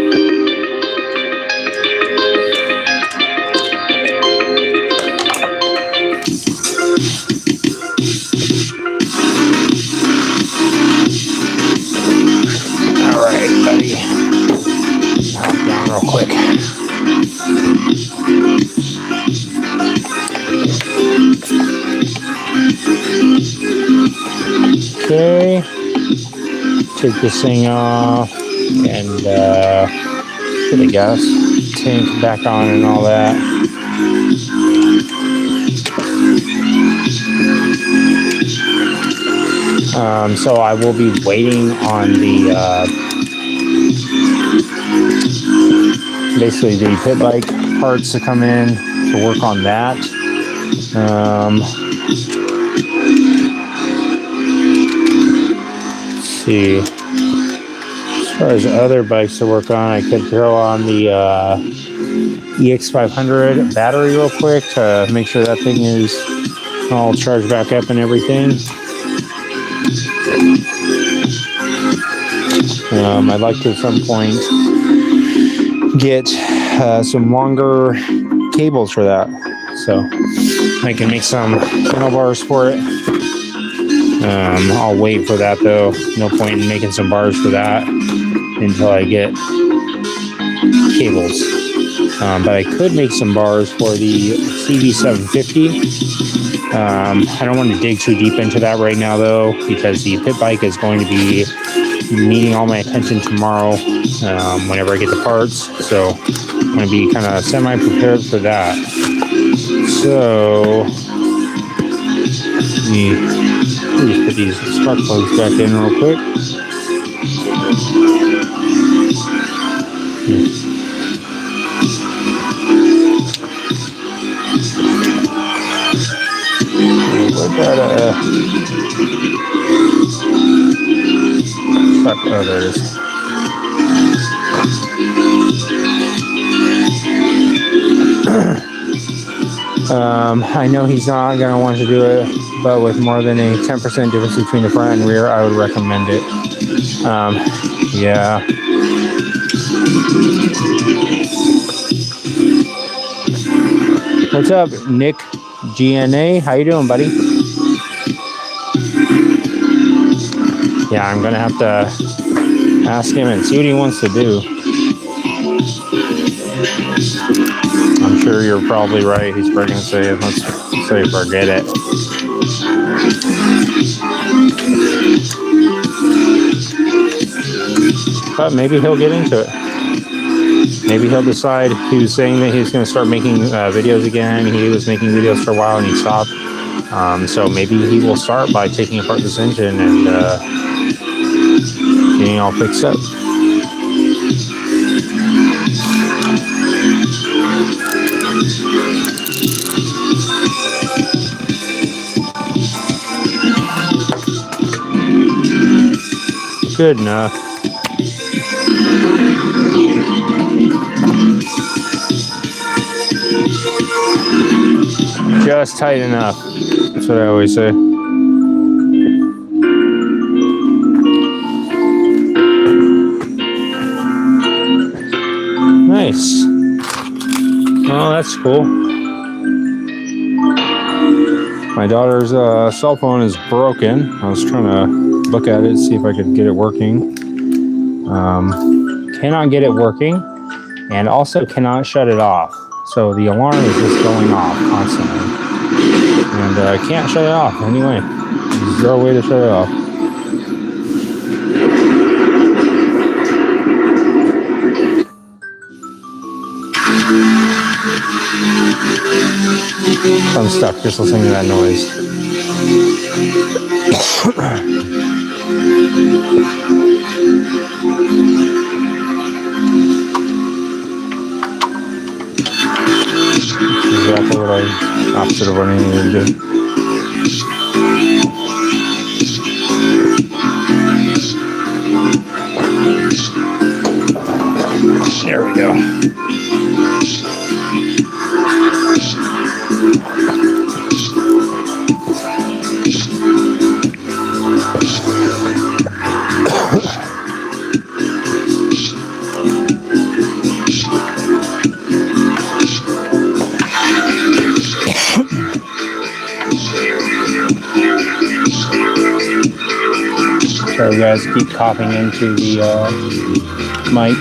Speaker 1: Alright, buddy. Hop down real quick. Okay, take this thing off and put the gas tank back on and all that. So I will be waiting on the basically the pit bike parts to come in to work on that. See, as far as other bikes to work on, I could throw on the EX500 battery real quick to make sure that thing is all charged back up and everything. I'd like to at some point get some longer cables for that, so I can make some handlebars for it. I'll wait for that though. No point in making some bars for that until I get cables. But I could make some bars for the CV750. I don't want to dig too deep into that right now though, because the pit bike is going to be needing all my attention tomorrow whenever I get the parts. So I'm going to be kind of semi-prepared for that. So please put these spark plugs back in real quick. Where'd that fuck, oh, there it is. I know he's not going to want to do it, but with more than a 10% difference between the front and rear, I would recommend it. Yeah. What's up, Nick GNA? How you doing, buddy? Yeah, I'm going to have to ask him and see what he wants to do. I'm sure you're probably right. He's probably going to say, let's say forget it. But maybe he'll get into it. Maybe he'll decide. He was saying that he was going to start making videos again. He was making videos for a while and he stopped. So maybe he will start by taking apart this engine and getting all fixed up. Good enough. Just tight enough. That's what I always say. Nice. Oh, that's cool. My daughter's cell phone is broken. I was trying to look at it, see if I could get it working. cannot get it working, and also cannot shut it off. So the alarm is just going off constantly, and I can't shut it off anyway. There's zero way to shut it off. I'm stuck just listening to that noise. Exactly what opposite of what I needed to do. There we go. Sorry guys, keep coughing into the mic.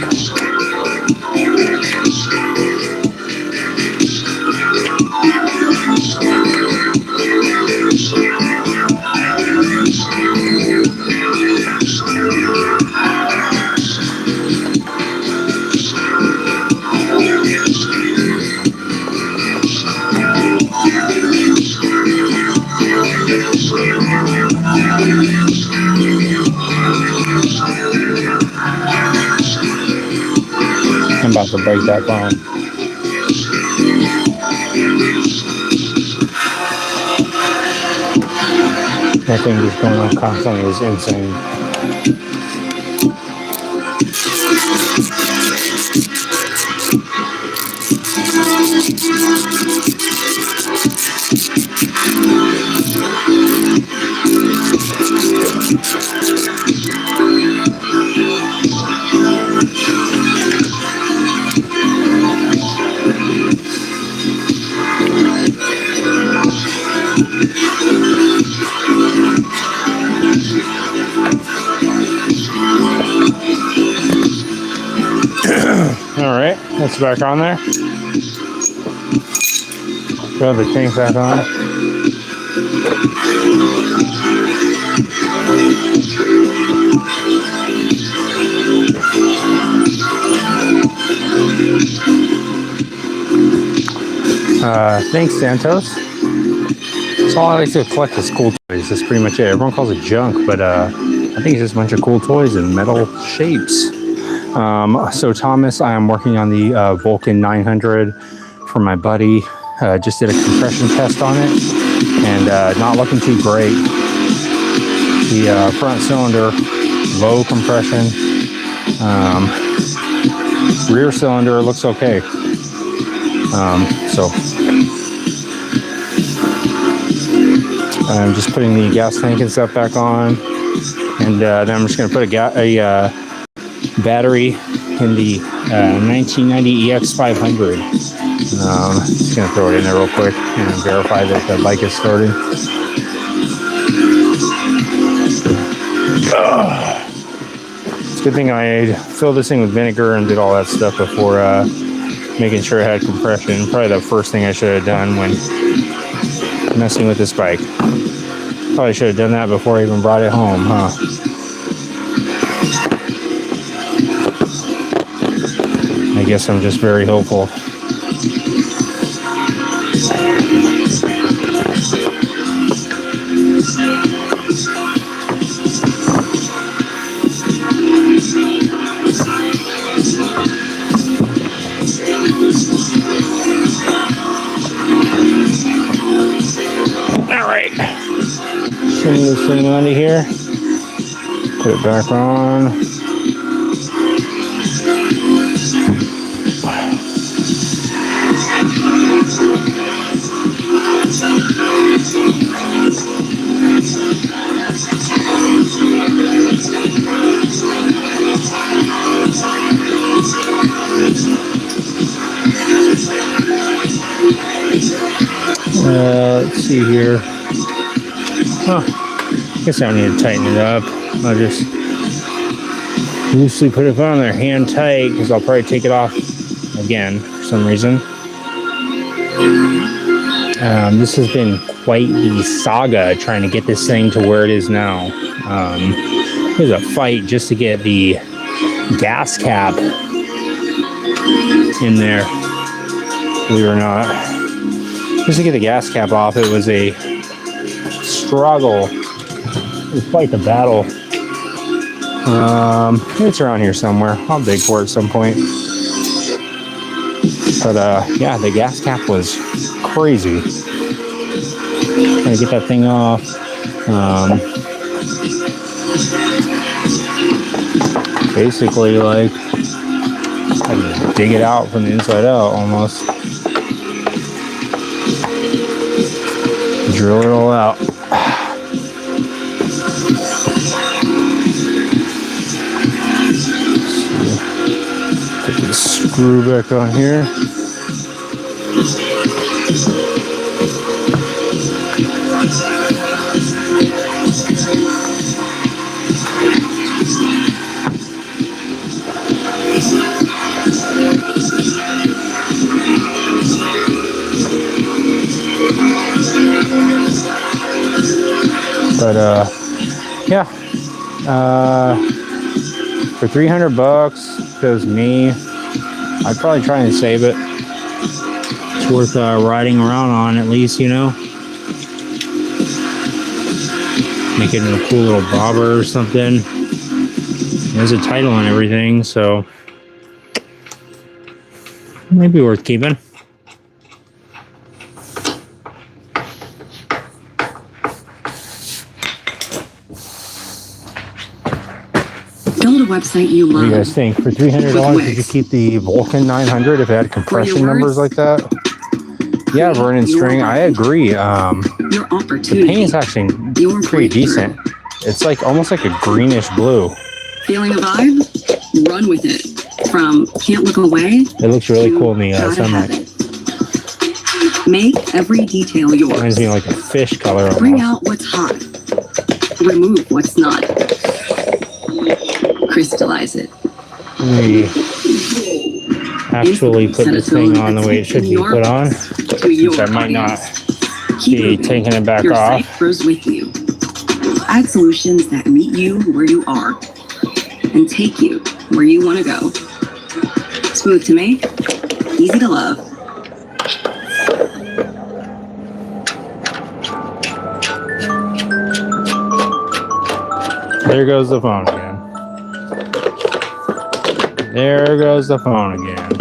Speaker 1: I'm about to break that phone. That thing just going on constantly is insane. All right, that's back on there. Throw the tank back on. Thanks, Santos. So all I like to collect is cool toys. That's pretty much it. Everyone calls it junk, but I think it's just a bunch of cool toys in metal shapes. So Thomas, I am working on the Vulcan 900 for my buddy. Just did a compression test on it, and not looking too great. The front cylinder, low compression. Rear cylinder looks okay. So I'm just putting the gas tank and stuff back on, and then I'm just going to put a battery in the 1990 EX500. Just going to throw it in there real quick and verify that the bike is started. It's a good thing I filled this thing with vinegar and did all that stuff before making sure it had compression. Probably the first thing I should have done when messing with this bike. Probably should have done that before I even brought it home, huh? I guess I'm just very hopeful. All right. Turn this thing onto here. Put it back on. Let's see here. Huh. Guess I don't need to tighten it up. I'll just loosely put it on there, hand tight, because I'll probably take it off again for some reason. This has been quite the saga trying to get this thing to where it is now. It was a fight just to get the gas cap in there, believe it or not. Just to get the gas cap off, it was a struggle. It was quite the battle. It's around here somewhere. I'll dig for it at some point. But yeah, the gas cap was crazy. Trying to get that thing off. Basically, like, I had to dig it out from the inside out almost. Drill it all out. Put this screw back on here. But yeah, for $300, if it was me, I'd probably try and save it. It's worth riding around on at least, you know. Make it a cool little bobber or something. There's a title and everything, so maybe worth keeping.
Speaker 5: Build a website you love.
Speaker 1: What do you guys think? For $300, would you keep the Vulcan 900 if it had compression numbers like that? Yeah, Vernon String, I agree.
Speaker 5: Your
Speaker 1: The
Speaker 5: opportunity.
Speaker 1: paint is actually pretty decent. It's like almost like a greenish blue.
Speaker 5: Feeling a vibe? Run with it. From can't look away.
Speaker 1: It looks really
Speaker 5: to
Speaker 1: cool in the
Speaker 5: gotta have
Speaker 1: sunlight.
Speaker 5: it. Make every detail yours.
Speaker 1: Reminds me of like a fish color
Speaker 5: Bring
Speaker 1: almost.
Speaker 5: out what's hot. Remove what's not. Crystallize it.
Speaker 1: We actually put this thing on the way it should be put on, since I might not be taking it back
Speaker 5: Your
Speaker 1: off.
Speaker 5: site grows with you. Add solutions that meet you where you are and take you where you want to go. Smooth to make, easy to love.
Speaker 1: There goes the phone again. There goes the phone again.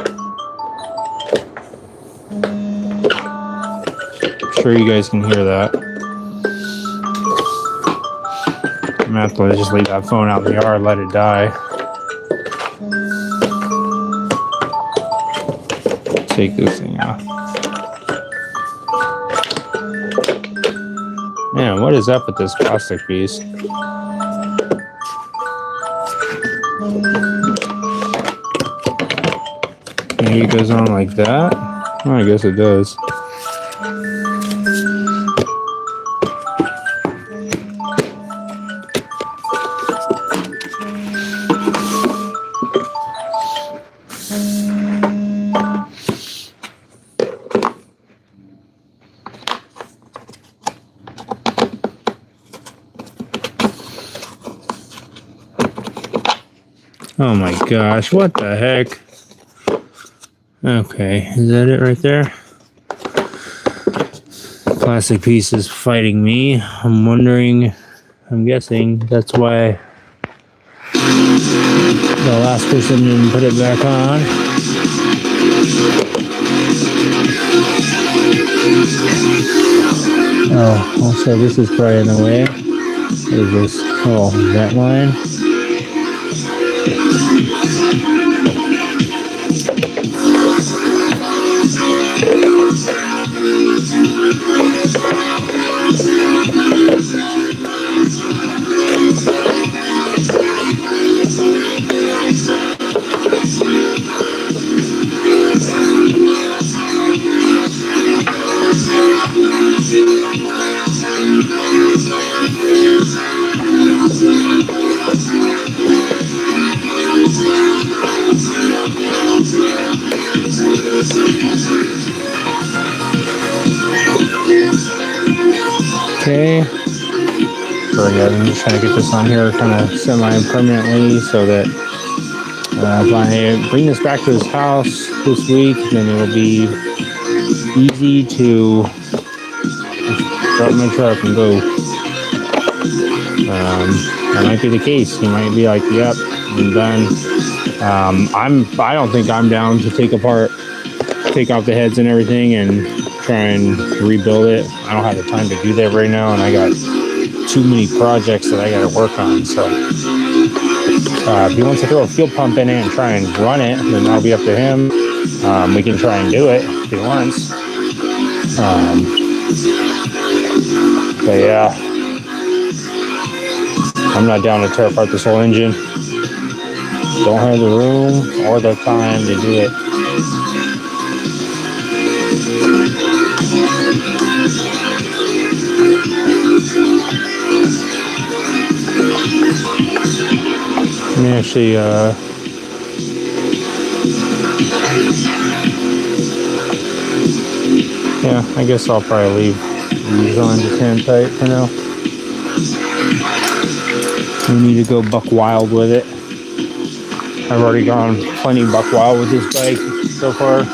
Speaker 1: I'm sure you guys can hear that. I'm gonna have to just leave that phone out in the yard, let it die. Take this thing off. Man, what is up with this plastic piece? Maybe it goes on like that. Oh, I guess it does. Oh my gosh, what the heck? Okay, is that it right there? Plastic piece is fighting me. I'm wondering, I'm guessing that's why the last person didn't put it back on. Oh, also this is probably in the way. What is this? Oh, that line. Okay. So yeah, I'm just trying to get this on here kind of semi-permanently so that if I bring this back to his house this week, then it'll be easy to start my truck and go. That might be the case. He might be like, "Yep, I'm done." I don't think I'm down to take off the heads and everything, and try and rebuild it. I don't have the time to do that right now, and I got too many projects that I got to work on. So if he wants to throw a fuel pump in it and try and run it, then that'll be up to him. We can try and do it if he wants. But yeah, I'm not down to tear apart this whole engine. Don't have the room or the time to do it. Let me actually yeah, I guess I'll probably leave these on just hand tight for now. We need to go buck wild with it. I've already gone plenty buck wild with this bike so far.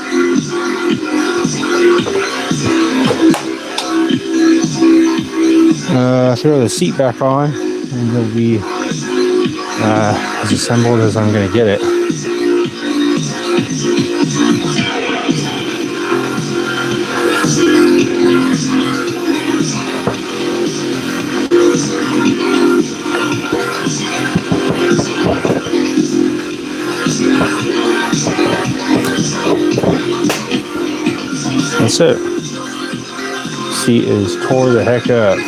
Speaker 1: Throw the seat back on and it'll be as assembled as I'm going to get it. That's it. Seat is tore the heck up.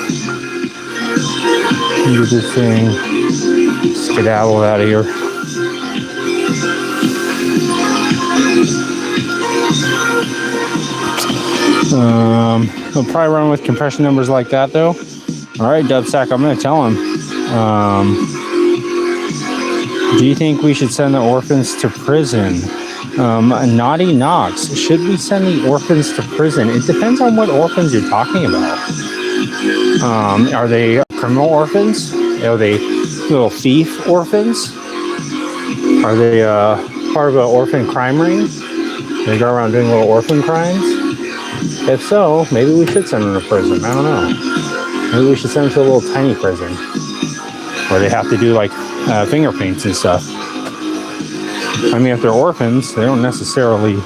Speaker 1: Get this thing skedaddle out of here. He'll probably run with compression numbers like that though. All right, Dubsack, I'm going to tell him. Do you think we should send the orphans to prison? Naughty Knox, should we send the orphans to prison? It depends on what orphans you're talking about. Are they criminal orphans? Are they little thief orphans? Are they part of an orphan crime ring? They go around doing little orphan crimes? If so, maybe we should send them to prison. I don't know. Maybe we should send them to a little tiny prison where they have to do like fingerprints and stuff. I mean, if they're orphans, they don't necessarily,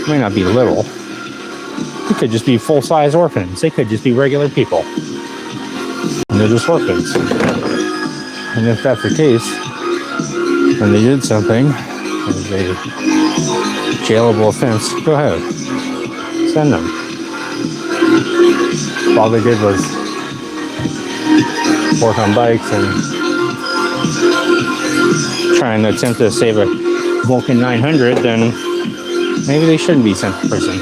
Speaker 1: may not be little. They could just be full-size orphans. They could just be regular people. And they're just orphans. And if that's the case, and they did something, as a jailable offense, go ahead. Send them. If all they did was work on bikes and try and attempt to save a Vulcan 900, then maybe they shouldn't be sent to prison.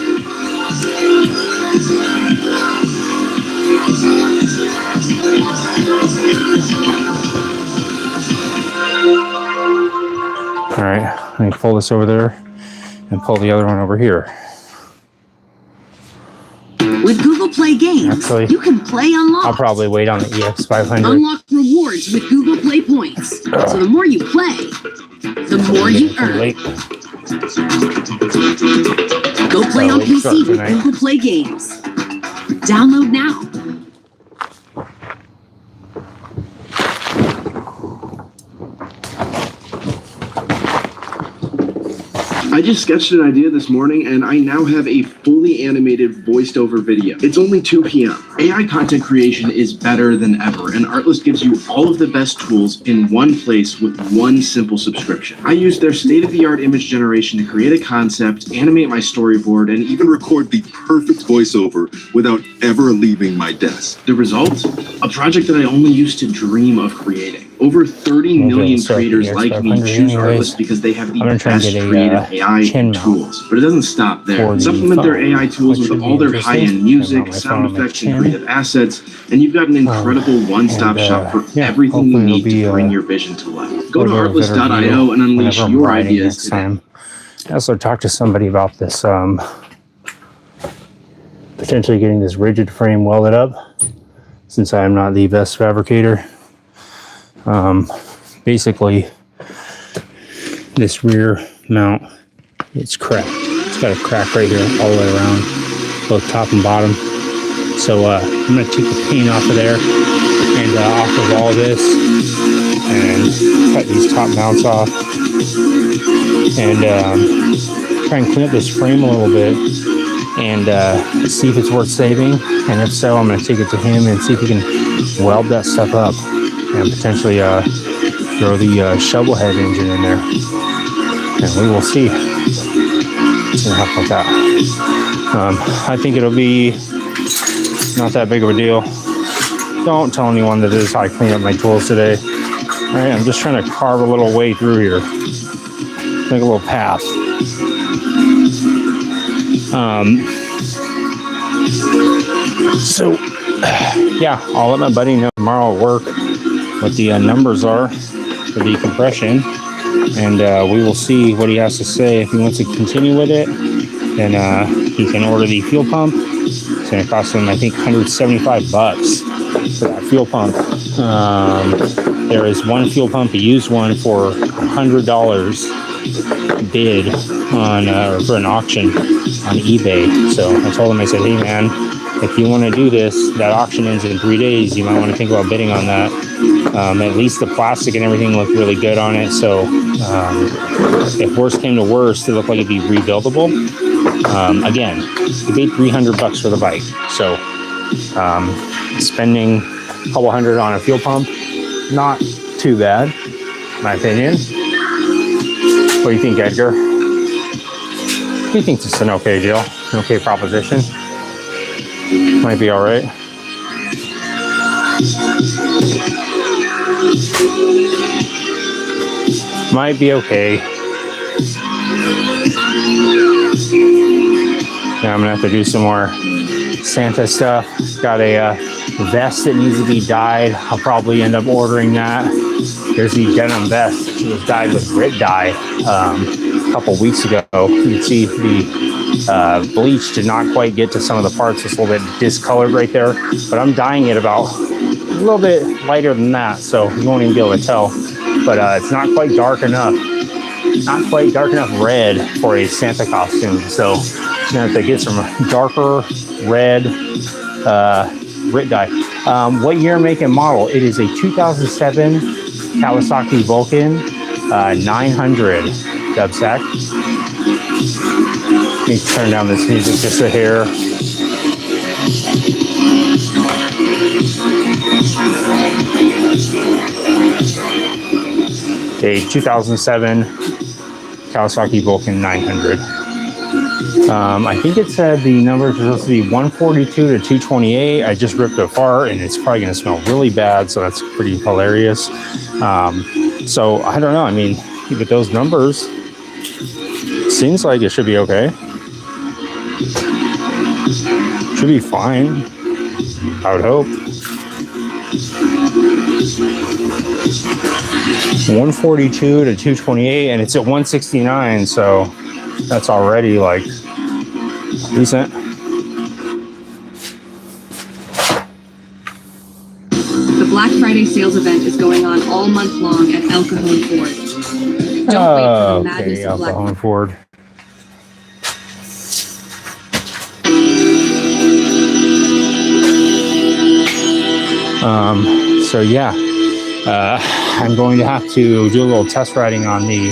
Speaker 1: All right, let me pull this over there and pull the other one over here.
Speaker 3: With Google Play Games,
Speaker 1: Actually,
Speaker 3: you can play unlocked.
Speaker 1: I'll probably wait on the EX500.
Speaker 3: Unlock rewards with Google Play points. So the more you play, the more you earn.
Speaker 1: Late.
Speaker 3: Go play on PC with Google Play Games. Download now.
Speaker 8: I just sketched an idea this morning and I now have a fully animated voiced over video. It's only 2 p.m. AI content creation is better than ever, and Artlist gives you all of the best tools in one place with one simple subscription. I use their state-of-the-art image generation to create a concept, animate my storyboard, and even record the perfect voiceover without ever leaving my desk. The result? A project that I only used to dream of creating. Over 30 million creators like me choose Artlist because they have the best creative AI tools. But it doesn't stop there. Supplement their AI tools with all their high-end music, sound effects, and creative assets, and you've got an incredible one-stop shop for everything you need to bring your vision to life. Go to Artlist.io and unleash your ideas today.
Speaker 1: I also talked to somebody about this, potentially getting this rigid frame welded up, since I am not the best fabricator. Basically, this rear mount, it's cracked. It's got a crack right here all the way around, both top and bottom. So I'm going to take the paint off of there and off of all this and cut these top mounts off and try and clean up this frame a little bit and see if it's worth saving. And if so, I'm going to take it to him and see if he can weld that stuff up and potentially throw the shovel head engine in there. And we will see. It's going to happen like that. I think it'll be not that big of a deal. Don't tell anyone that this is how I clean up my tools today. All right, I'm just trying to carve a little way through here. Make a little path. So, yeah, I'll let my buddy know tomorrow at work what the numbers are for the compression. And we will see what he has to say. If he wants to continue with it, then he can order the fuel pump. It's going to cost him, I think, $175 for that fuel pump. There is one fuel pump, a used one, for $100 bid on for an auction on eBay. So I told him, I said, hey man, if you want to do this, that auction ends in 3 days. You might want to think about bidding on that. At least the plastic and everything looked really good on it. So if worse came to worse, it looked like it'd be rebuildable. Again, he paid $300 for the bike. So spending a couple hundred on a fuel pump, not too bad, in my opinion. What do you think, Edgar? He thinks it's an okay deal, an okay proposition. Might be all right. Might be okay. Now I'm gonna have to do some more Santa stuff. Got a vest that needs to be dyed. I'll probably end up ordering that. There's the denim vest. It was dyed with grit dye a couple weeks ago. You can see the bleach did not quite get to some of the parts. It's a little bit discolored right there, but I'm dyeing it about a little bit lighter than that, so you won't even be able to tell. But it's not quite dark enough. Not quite dark enough red for a Santa costume. So I'm gonna have to get some darker red grit dye. What year, make, and model? It is a 2007 Kawasaki Vulcan 900 dubsack. Let me turn down this music just a hair. A 2007 Kawasaki Vulcan 900. I think it said the numbers are supposed to be 142 to 228. I just ripped it apart and it's probably going to smell really bad, so that's pretty hilarious. So I don't know. I mean, with those numbers, seems like it should be okay. Should be fine, I would hope. 142 to 228, and it's at 169, so that's already like decent.
Speaker 5: The Black Friday sales event is going on all month long at El Cajon Ford. Don't wait for the madness
Speaker 1: okay,
Speaker 5: of Black
Speaker 1: Cajon Ford. So yeah, I'm going to have to do a little test riding on the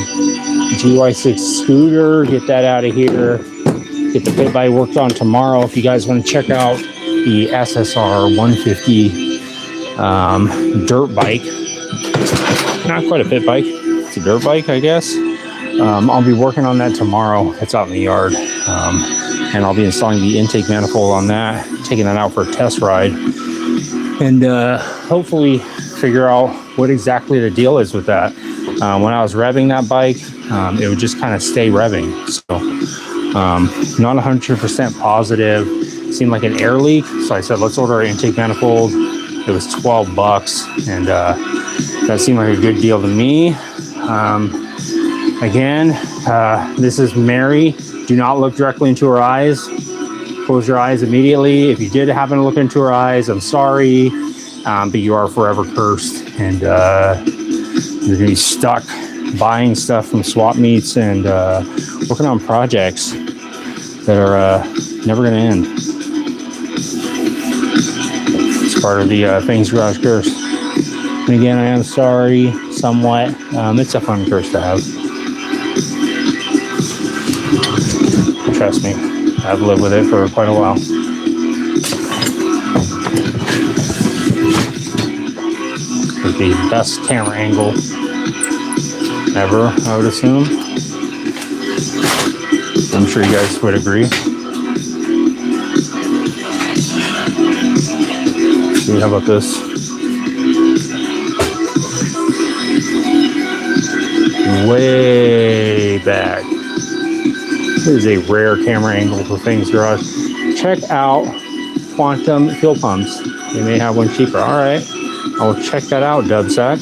Speaker 1: GY6 scooter, get that out of here, get the pit bike worked on tomorrow. If you guys want to check out the SSR 150 dirt bike, not quite a pit bike, it's a dirt bike, I guess. I'll be working on that tomorrow. It's out in the yard, and I'll be installing the intake manifold on that, taking that out for a test ride, and hopefully figure out what exactly the deal is with that. When I was revving that bike, it would just kind of stay revving. So not 100% positive. It seemed like an air leak. So I said, let's order an intake manifold. It was $12, and that seemed like a good deal to me. Again, This is Mary. Do not look directly into her eyes. Close your eyes immediately. If you did happen to look into her eyes, I'm sorry, but you are forever cursed, and you're gonna be stuck buying stuff from swap meets and working on projects that are never gonna end. It's part of the Fang's Garage curse. And again, I am sorry, somewhat. It's a fun curse to have. Trust me, I've lived with it for quite a while. It's the best camera angle ever, I would assume. I'm sure you guys would agree. See, how about this? Way back. This is a rare camera angle for Fang's Garage. Check out quantum fuel pumps. They may have one cheaper. All right, I'll check that out, Dubsack.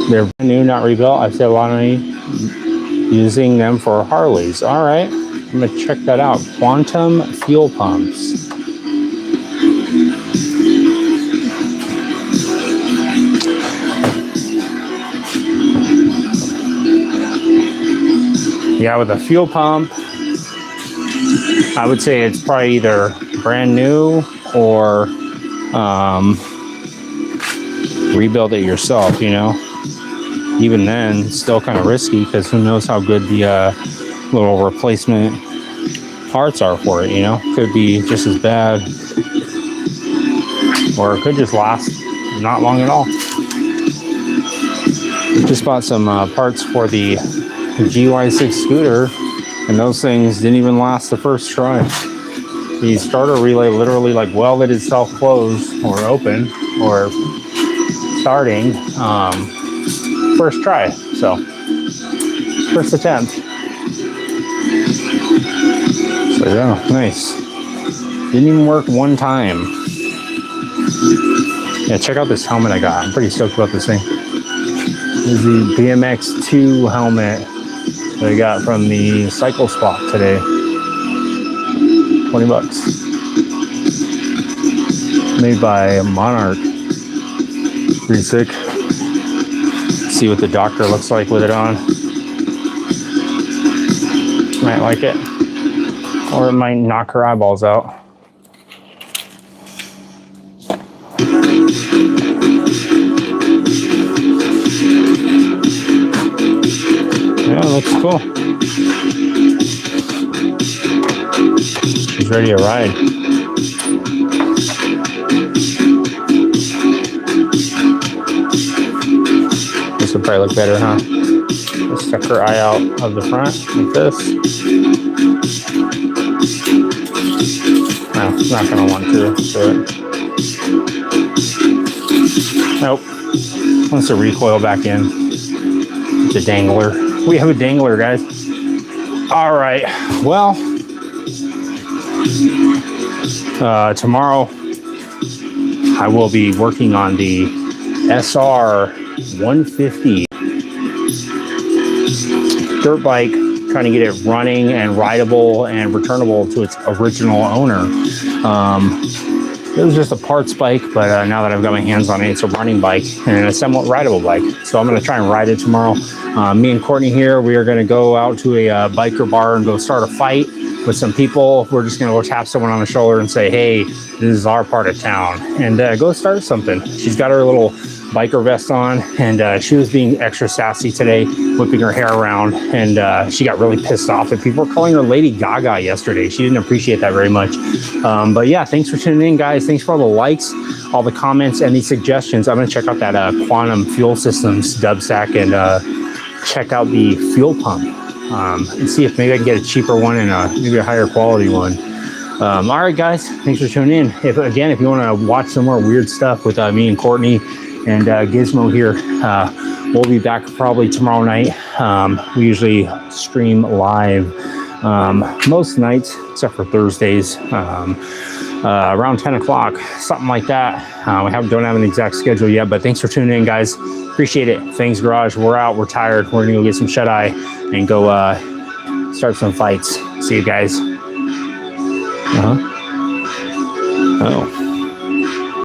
Speaker 1: They're brand new, not rebuilt. I've said a lot of using them for Harleys. All right, I'm gonna check that out. Quantum fuel pumps. Yeah, with a fuel pump, I would say it's probably either brand new or rebuild it yourself, you know. Even then, it's still kind of risky because who knows how good the little replacement parts are for it, you know. Could be just as bad, or it could just last not long at all. Just bought some parts for the GY6 scooter, and those things didn't even last the first try. The starter relay literally like welded itself closed or open or starting first try, so first attempt. So yeah, nice. Didn't even work one time. Yeah, check out this helmet I got. I'm pretty stoked about this thing. This is the BMX2 helmet that I got from the Cycle Swap today. 20 bucks. Made by Monarch. Pretty sick. See what the doctor looks like with it on. Might like it. Or it might knock her eyeballs out. Yeah, looks cool. She's ready to ride. This would probably look better, huh? Let's check her eye out of the front like this. No, it's not going to want to do it. Nope. Wants to recoil back in. It's a dangler. We have a dangler, guys. All right. Well, tomorrow I will be working on the SR 150 dirt bike, trying to get it running and rideable and returnable to its original owner. It was just a parts bike, but now that I've got my hands on it, it's a running bike and a somewhat rideable bike. So I'm going to try and ride it tomorrow. Me and Courtney here, we are going to go out to a biker bar and go start a fight with some people. We're just going to go tap someone on the shoulder and say, hey, this is our part of town, and go start something. She's got her little biker vest on, and she was being extra sassy today, whipping her hair around, and she got really pissed off. And people were calling her Lady Gaga yesterday. She didn't appreciate that very much. But yeah, thanks for tuning in, guys. Thanks for all the likes, all the comments, and the suggestions. I'm going to check out that Quantum Fuel Systems Dubsack and check out the fuel pump and see if maybe I can get a cheaper one and maybe a higher quality one. All right, guys, thanks for tuning in. If you want to watch some more weird stuff with me and Courtney and Gizmo here. We'll be back probably tomorrow night. We usually stream live most nights except for Thursdays, around 10 o'clock, something like that. We don't have an exact schedule yet, but thanks for tuning in, guys. Appreciate it. Fang's Garage, we're out, we're tired. We're gonna go get some shut-eye and go start some fights. See you guys. Oh.